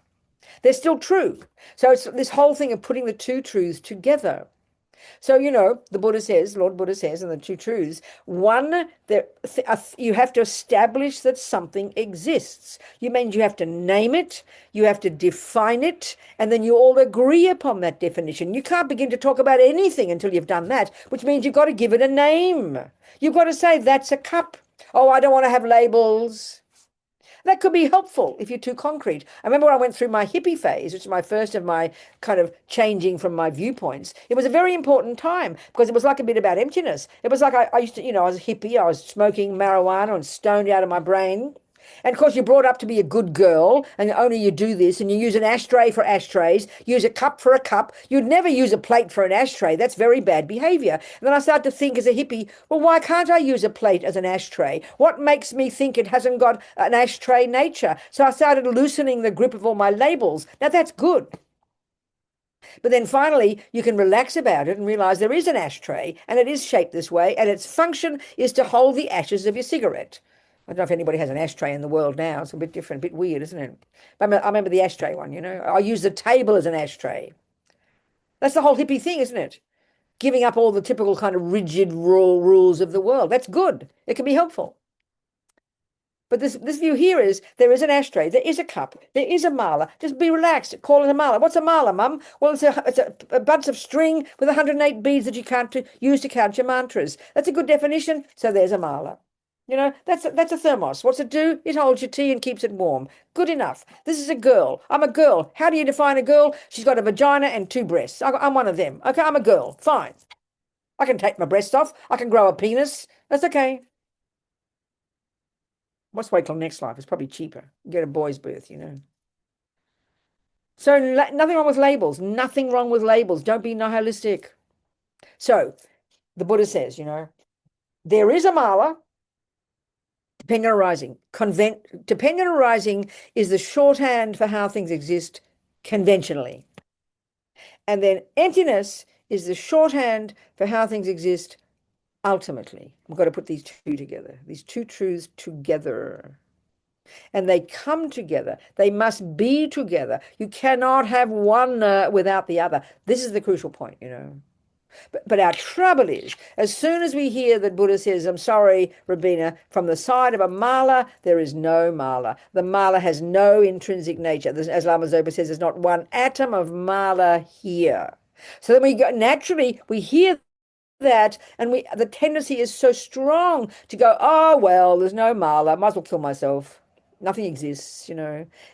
They're still true. So it's this whole thing of putting the two truths together. So, the Buddha says, Lord Buddha says, in the two truths, one, you have to establish that something exists. You have to name it, you have to define it, and then you all agree upon that definition. You can't begin to talk about anything until you've done that, which means you've got to give it a name. You've got to say, that's a cup. Oh, I don't want to have labels. That could be helpful if you're too concrete. I remember when I went through my hippie phase, which is my first of my kind of changing from my viewpoints. It was a very important time because it was like a bit about emptiness. It was like I used to, I was a hippie, I was smoking marijuana and stoned out of my brain. And of course, you're brought up to be a good girl, and only you do this, and you use an ashtray for ashtrays, use a cup for a cup. You'd never use a plate for an ashtray. That's very bad behavior. And then I started to think as a hippie, well, why can't I use a plate as an ashtray? What makes me think it hasn't got an ashtray nature? So I started loosening the grip of all my labels. Now, that's good. But then finally, you can relax about it and realize there is an ashtray, and it is shaped this way, and its function is to hold the ashes of your cigarette. I don't know if anybody has an ashtray in the world now. It's a bit different, a bit weird, isn't it? But I remember the ashtray one, I use the table as an ashtray. That's the whole hippie thing, isn't it? Giving up all the typical kind of rigid rules of the world. That's good. It can be helpful. But this view here is there is an ashtray, there is a cup, there is a mala. Just be relaxed. Call it a mala. What's a mala, Mum? Well, it's a bunch of string with 108 beads that you can't use to count your mantras. That's a good definition. So there's a mala. That's a thermos. What's it do? It holds your tea and keeps it warm. Good enough. This is a girl. I'm a girl. How do you define a girl? She's got a vagina and two breasts. I'm one of them. Okay, I'm a girl. Fine. I can take my breasts off. I can grow a penis. That's okay. Let's wait till next life. It's probably cheaper. Get a boy's birth, So nothing wrong with labels. Nothing wrong with labels. Don't be nihilistic. So the Buddha says, there is a mala. Dependent arising. Dependent arising is the shorthand for how things exist conventionally. And then emptiness is the shorthand for how things exist ultimately. We've got to put these two together, these two truths together. And they come together. They must be together. You cannot have one without the other. This is the crucial point, But our trouble is, as soon as we hear that Buddha says, I'm sorry, Robina, from the side of a mala, there is no mala. The mala has no intrinsic nature. As Lama Zopa says, there's not one atom of mala here. So then naturally, we hear that, and the tendency is so strong to go, oh, well, there's no mala, might as well kill myself. Nothing exists,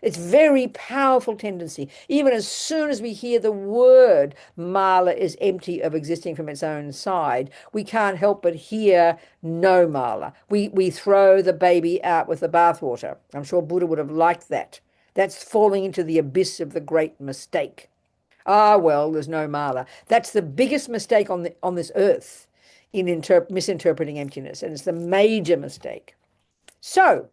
It's very powerful tendency. Even as soon as we hear the word mala is empty of existing from its own side, we can't help but hear no mala. We throw the baby out with the bathwater. I'm sure Buddha would have liked that. That's falling into the abyss of the great mistake. Ah, well, there's no mala. That's the biggest mistake on this earth in misinterpreting emptiness, and it's the major mistake. So,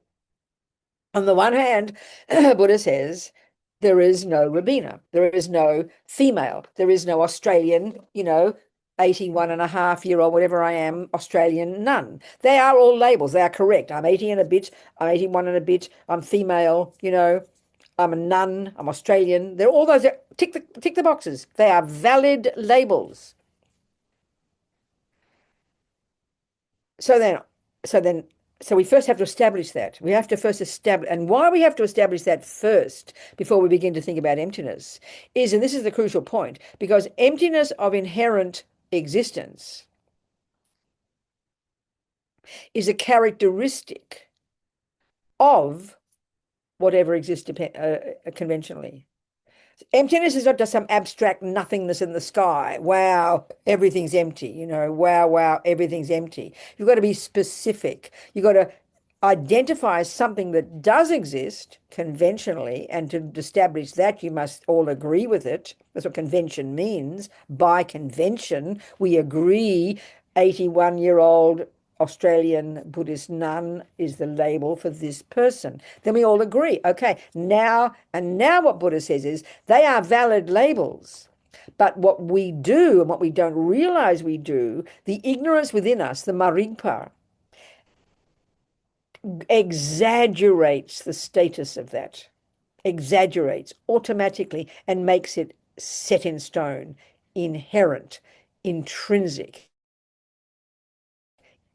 on the one hand, Buddha says, there is no Robina. There is no female. There is no Australian, 81.5-year-old, whatever I am, Australian nun. They are all labels. They are correct. I'm 80 and a bit. I'm 81 and a bit. I'm female, I'm a nun. I'm Australian. They're all those. Tick the boxes. They are valid labels. So we first have to establish that. We have to first establish, and why we have to establish that first before we begin to think about emptiness is, and this is the crucial point, because emptiness of inherent existence is a characteristic of whatever exists conventionally. Emptiness is not just some abstract nothingness in the sky. Wow, everything's empty. Wow, everything's empty. You've got to be specific. You've got to identify something that does exist conventionally, and to establish that, you must all agree with it. That's what convention means. By convention, we agree 81-year-old Australian Buddhist nun is the label for this person. Then we all agree. Okay, now what Buddha says is they are valid labels. But what we do and what we don't realize we do, the ignorance within us, the marigpa, exaggerates the status of that, exaggerates automatically and makes it set in stone, inherent, intrinsic,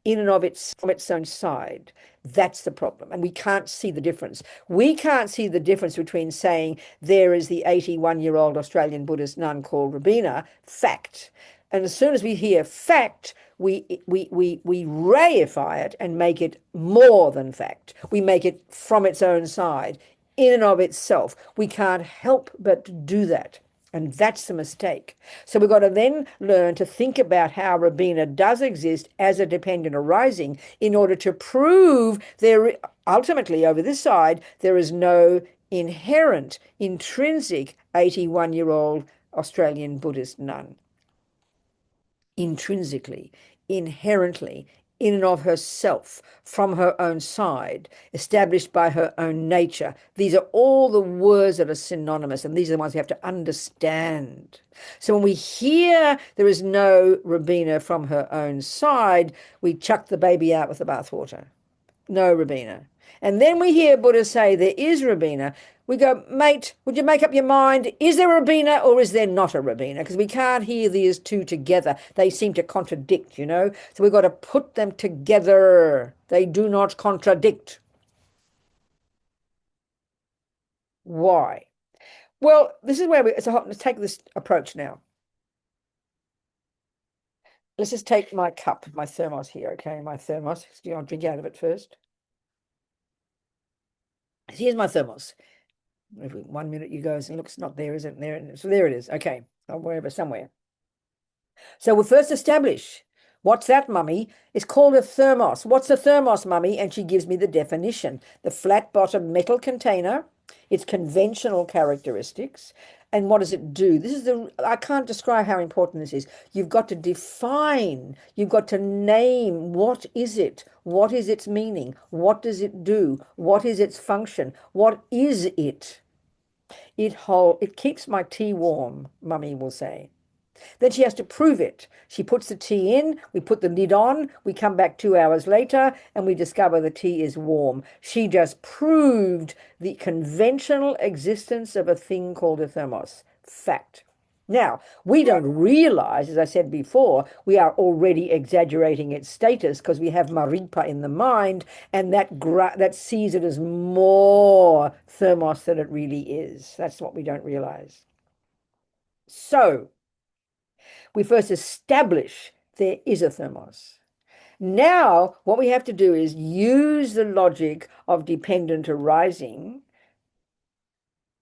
in and of its from its own side. That's the problem. And we can't see the difference. We can't see the difference between saying there is the 81-year-old Australian Buddhist nun called Robina, fact. And as soon as we hear fact, we reify it and make it more than fact. We make it from its own side, in and of itself. We can't help but do that. And that's the mistake. So we've got to then learn to think about how Robina does exist as a dependent arising in order to prove there, ultimately over this side, there is no inherent, intrinsic 81-year-old Australian Buddhist nun. Intrinsically, inherently, in and of herself, from her own side, established by her own nature. These are all the words that are synonymous, and these are the ones we have to understand. So when we hear there is no Robina from her own side, we chuck the baby out with the bathwater. No Robina. And then we hear Buddha say there is Robina. We go, mate, would you make up your mind? Is there a Robina or is there not a Robina? Because we can't hear these two together. They seem to contradict, you know. So we've got to put them together. They do not contradict. Why? Well, this is where let's take this approach now. Let's just take my cup, my thermos here, okay? My thermos. I'll drink out of it first. Here's my thermos. Every 1 minute you go and look, it's not there, is it? There, so there it is. Okay, wherever, somewhere. So we'll first establish what's that, mummy? It's called a thermos. What's a thermos, mummy? And she gives me the definition: the flat-bottom metal container, its conventional characteristics, and what does it do? This is I can't describe how important this is. You've got to define, you've got to name, what is it? What is its meaning? What does it do? What is its function? What is it? It keeps my tea warm, mummy will say. Then she has to prove it. She puts the tea in, we put the lid on, we come back 2 hours later and we discover the tea is warm. She just proved the conventional existence of a thing called a thermos. Fact. Now, we don't realize, as I said before, we are already exaggerating its status because we have maripa in the mind, and that sees it as more thermos than it really is. That's what we don't realize. So, we first establish there is a thermos. Now, what we have to do is use the logic of dependent arising.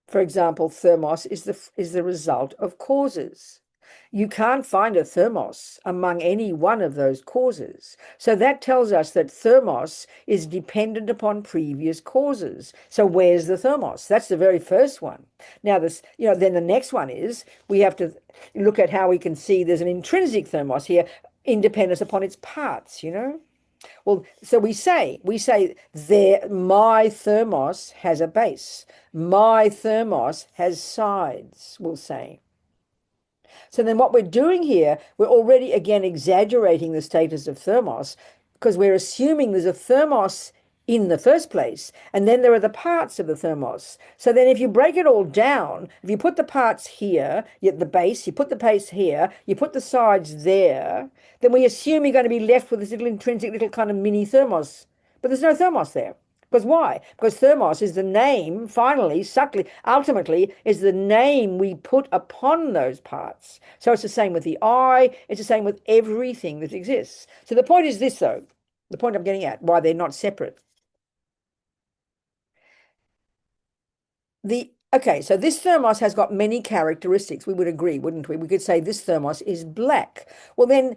For example, thermos is the result of causes. You can't find a thermos among any one of those causes. So that tells us that thermos is dependent upon previous causes. So where's the thermos? That's the very first one. Now, then the next one is we have to look at how we can see there's an intrinsic thermos here, independence upon its parts, you know. Well, so we say there, my thermos has a base. My thermos has sides, we'll say. So then what we're doing here, we're already again exaggerating the status of thermos because we're assuming there's a thermos in the first place, and then there are the parts of the thermos. So then if you break it all down, if you put the parts here, the base, you put the base here, you put the sides there, then we assume you're going to be left with this little intrinsic little kind of mini thermos. But there's no thermos there. Because why? Because thermos is the name, finally, subtly, ultimately, is the name we put upon those parts. So it's the same with the eye, it's the same with everything that exists. So the point is this, though, the point I'm getting at, why they're not separate. Okay, so this thermos has got many characteristics. We would agree, wouldn't we? We could say this thermos is black. Well, then,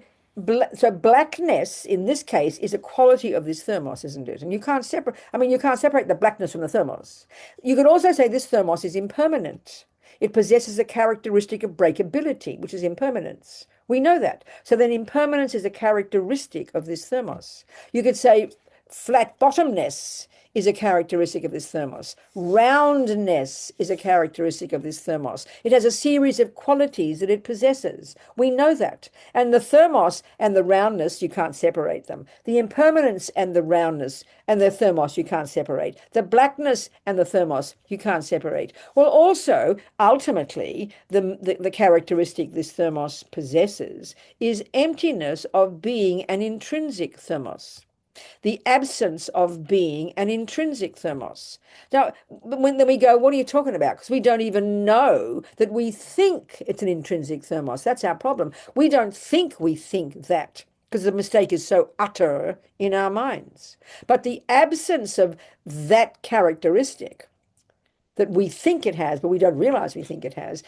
so blackness in this case is a quality of this thermos, isn't it? And you can't separate. You can't separate the blackness from the thermos. You could also say this thermos is impermanent. It possesses a characteristic of breakability, which is impermanence. We know that. So then, impermanence is a characteristic of this thermos. You could say flat bottomness is a characteristic of this thermos. Roundness is a characteristic of this thermos. It has a series of qualities that it possesses. We know that. And the thermos and the roundness, you can't separate them. The impermanence and the roundness and the thermos, you can't separate. The blackness and the thermos, you can't separate. Well, also, ultimately, the characteristic this thermos possesses is emptiness of being an intrinsic thermos. The absence of being an intrinsic thermos. Now, then we go, what are you talking about? Because we don't even know that we think it's an intrinsic thermos. That's our problem. We don't think we think that because the mistake is so utter in our minds. But the absence of that characteristic that we think it has, but we don't realize we think it has,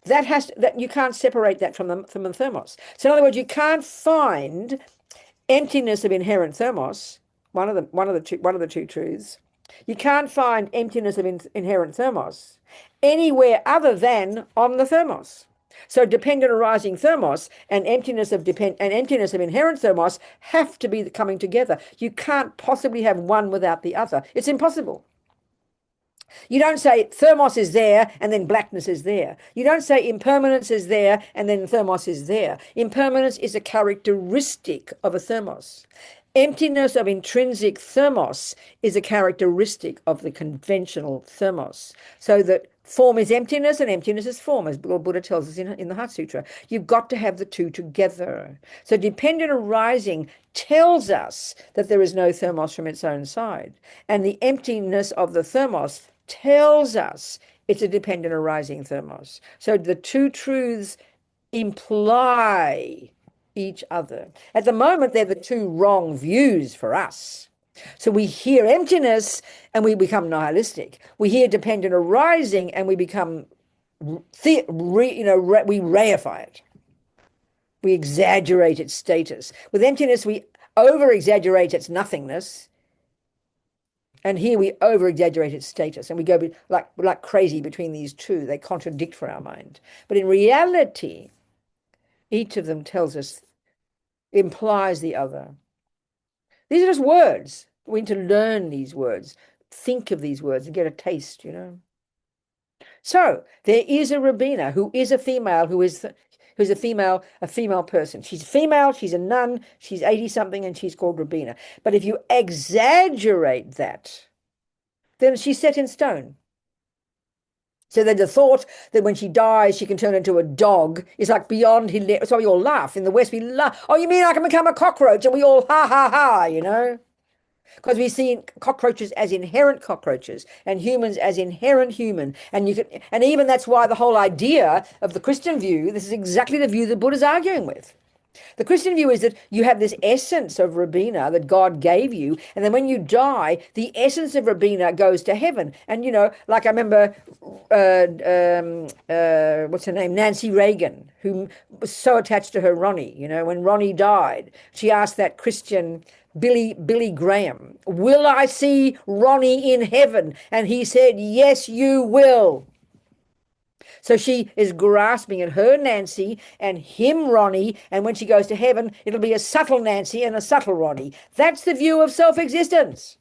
that you can't separate that from the thermos. So in other words, you can't find emptiness of inherent thermos, one of the two truths. You can't find emptiness of inherent thermos anywhere other than on the thermos. So dependent arising thermos and emptiness of inherent thermos have to be coming together. You can't possibly have one without the other. It's impossible. You don't say thermos is there and then blackness is there. You don't say impermanence is there and then thermos is there. Impermanence is a characteristic of a thermos. Emptiness of intrinsic thermos is a characteristic of the conventional thermos. So that form is emptiness and emptiness is form, as Buddha tells us in the Heart Sutra. You've got to have the two together. So dependent arising tells us that there is no thermos from its own side. And the emptiness of the thermos tells us it's a dependent arising thermos. So the two truths imply each other. At the moment, they're the two wrong views for us. So we hear emptiness and we become nihilistic. We hear dependent arising and we become, we reify it. We exaggerate its status. With emptiness, we over-exaggerate its nothingness. And here we over-exaggerate its status, and we go like crazy between these two. They contradict for our mind. But in reality, each of them tells us, implies the other. These are just words. We need to learn these words, think of these words, and get a taste, So there is a Robina who is a female, who's a female person. She's female, she's a nun, she's 80-something, and she's called Robina. But if you exaggerate that, then she's set in stone. So that the thought that when she dies, she can turn into a dog is like beyond hilarious. So we all laugh. In the West, we laugh. Oh, you mean I can become a cockroach? And we all ha, ha, ha, Because we see cockroaches as inherent cockroaches and humans as inherent human. And even that's why the whole idea of the Christian view, this is exactly the view that Buddha's arguing with. The Christian view is that you have this essence of Robina that God gave you, and then when you die, the essence of Robina goes to heaven. And, like I remember, what's her name? Nancy Reagan, who was so attached to her Ronnie. When Ronnie died, she asked that Christian Billy Graham, will I see Ronnie in heaven? And he said, yes, you will. So she is grasping at her Nancy and him Ronnie, and when she goes to heaven, it'll be a subtle Nancy and a subtle Ronnie. That's the view of self-existence.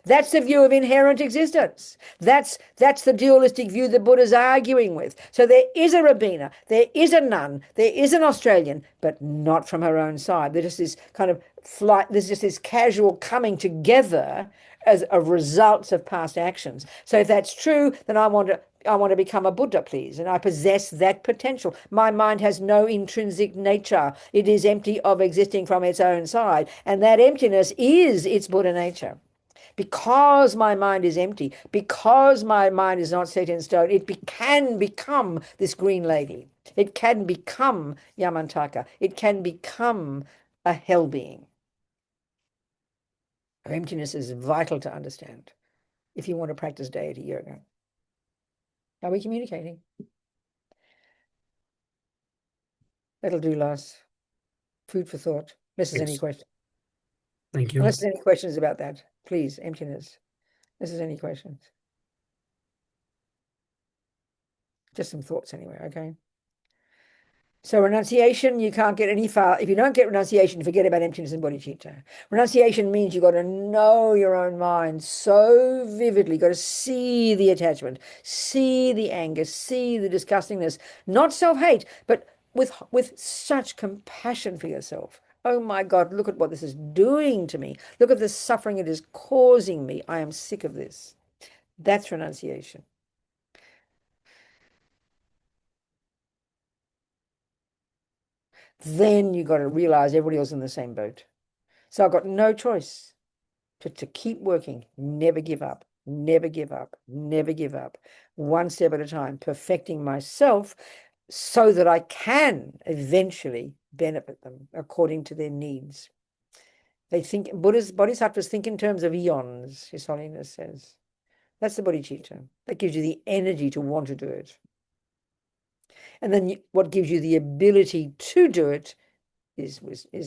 That's the view of inherent existence. That's the dualistic view that Buddha's arguing with. So there is a Robina, there is a nun, there is an Australian, but not from her own side. There's just this kind of flight, there's just this casual coming together as a result of past actions. So if that's true, then I want to become a Buddha, please, and I possess that potential. My mind has no intrinsic nature. It is empty of existing from its own side, and that emptiness is its Buddha nature. Because my mind is empty, because my mind is not set in stone, it can become this green lady. It can become Yamantaka. It can become a hell being. Emptiness is vital to understand if you want to practice deity yoga. Are we communicating? That'll do, Lars. Food for thought. Unless there's any questions. Thank you. Unless there's any questions about that, please, emptiness. Unless there's any questions. Just some thoughts anyway, okay? So renunciation, you can't get any far. If you don't get renunciation, forget about emptiness and bodhicitta. Renunciation means you've got to know your own mind so vividly. You've got to see the attachment, see the anger, see the disgustingness, not self-hate, but with such compassion for yourself. Oh my God, look at what this is doing to me. Look at the suffering it is causing me. I am sick of this. That's renunciation. Then you got to realize everybody else is in the same boat. So I've got no choice but to keep working, never give up, never give up, never give up, one step at a time, perfecting myself so that I can eventually benefit them according to their needs. They think, bodhisattvas think in terms of eons, His Holiness says. That's the bodhicitta. That gives you the energy to want to do it. And then what gives you the ability to do it is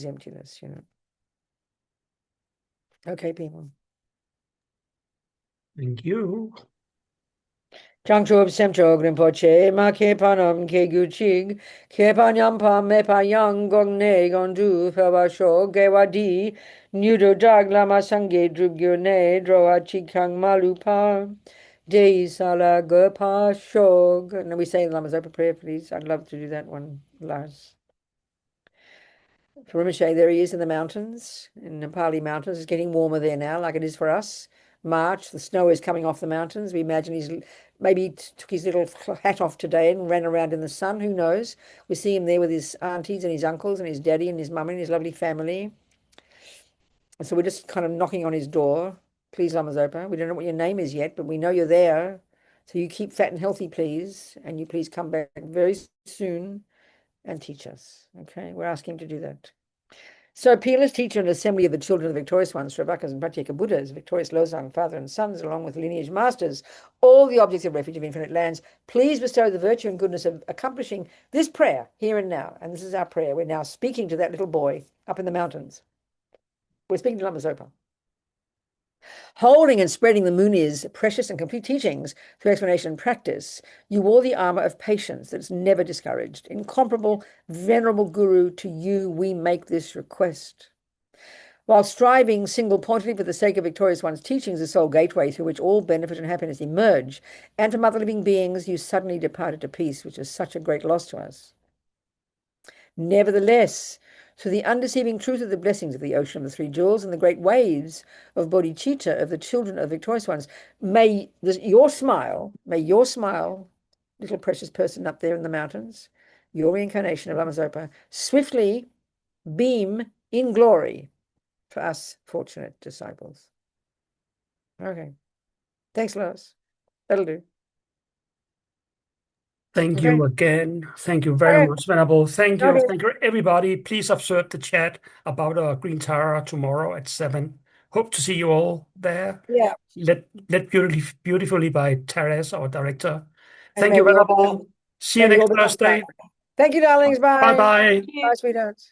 emptiness, you know. Okay, people. Thank you. Changchob semcho grimpoche ma ke panam ke guchig ke panyam pa me pa yang gong ne gong du phaba sho ge wa di nudo dag lama sange drub gyo ne droa chikang malu pa de sala go pa shog. And we say the Lama's Zopa prayer, please. I'd love to do that one, Lars. For Rinpoche, there he is in the mountains, in the Nepali mountains. It's getting warmer there now, like it is for us. March, the snow is coming off the mountains. We imagine he's maybe took his little hat off today and ran around in the sun. Who knows? We see him there with his aunties and his uncles and his daddy and his mummy and his lovely family. And so we're just kind of knocking on his door. Please, Lama Zopa, we don't know what your name is yet, but we know you're there. So you keep fat and healthy, please. And you please come back very soon and teach us. Okay, we're asking to do that. So Peerless Teacher and Assembly of the Children of the Victorious Ones, Shravakas and Pratyeka Buddhas, victorious Losang, Father and Sons, along with lineage masters, all the objects of refuge of infinite lands, please bestow the virtue and goodness of accomplishing this prayer here and now. And this is our prayer. We're now speaking to that little boy up in the mountains. We're speaking to Lama Zopa. Holding and spreading the Muni's precious and complete teachings through explanation and practice, you wore the armor of patience that's never discouraged. Incomparable, venerable Guru, to you we make this request. While striving single-pointedly for the sake of Victorious One's teachings, the sole gateway through which all benefit and happiness emerge, and to mother living beings, you suddenly departed to peace, which is such a great loss to us. Nevertheless, through the undeceiving truth of the blessings of the ocean of the three jewels and the great waves of bodhicitta of the children of victorious ones, may your smile, little precious person up there in the mountains, your reincarnation of Lama Zopa, swiftly beam in glory for us fortunate disciples. Okay. Thanks, Lois. That'll do. Thank you again. Thank you very much, Venerable. Thank you. Thank you, everybody. Please observe the chat about our Green Tara tomorrow at 7. Hope to see you all there. Yeah. Led beautifully by Therese, our director. Thank you, Venerable. See you next Thursday. Thank you, darlings. Bye. Bye-bye. Bye, sweethearts.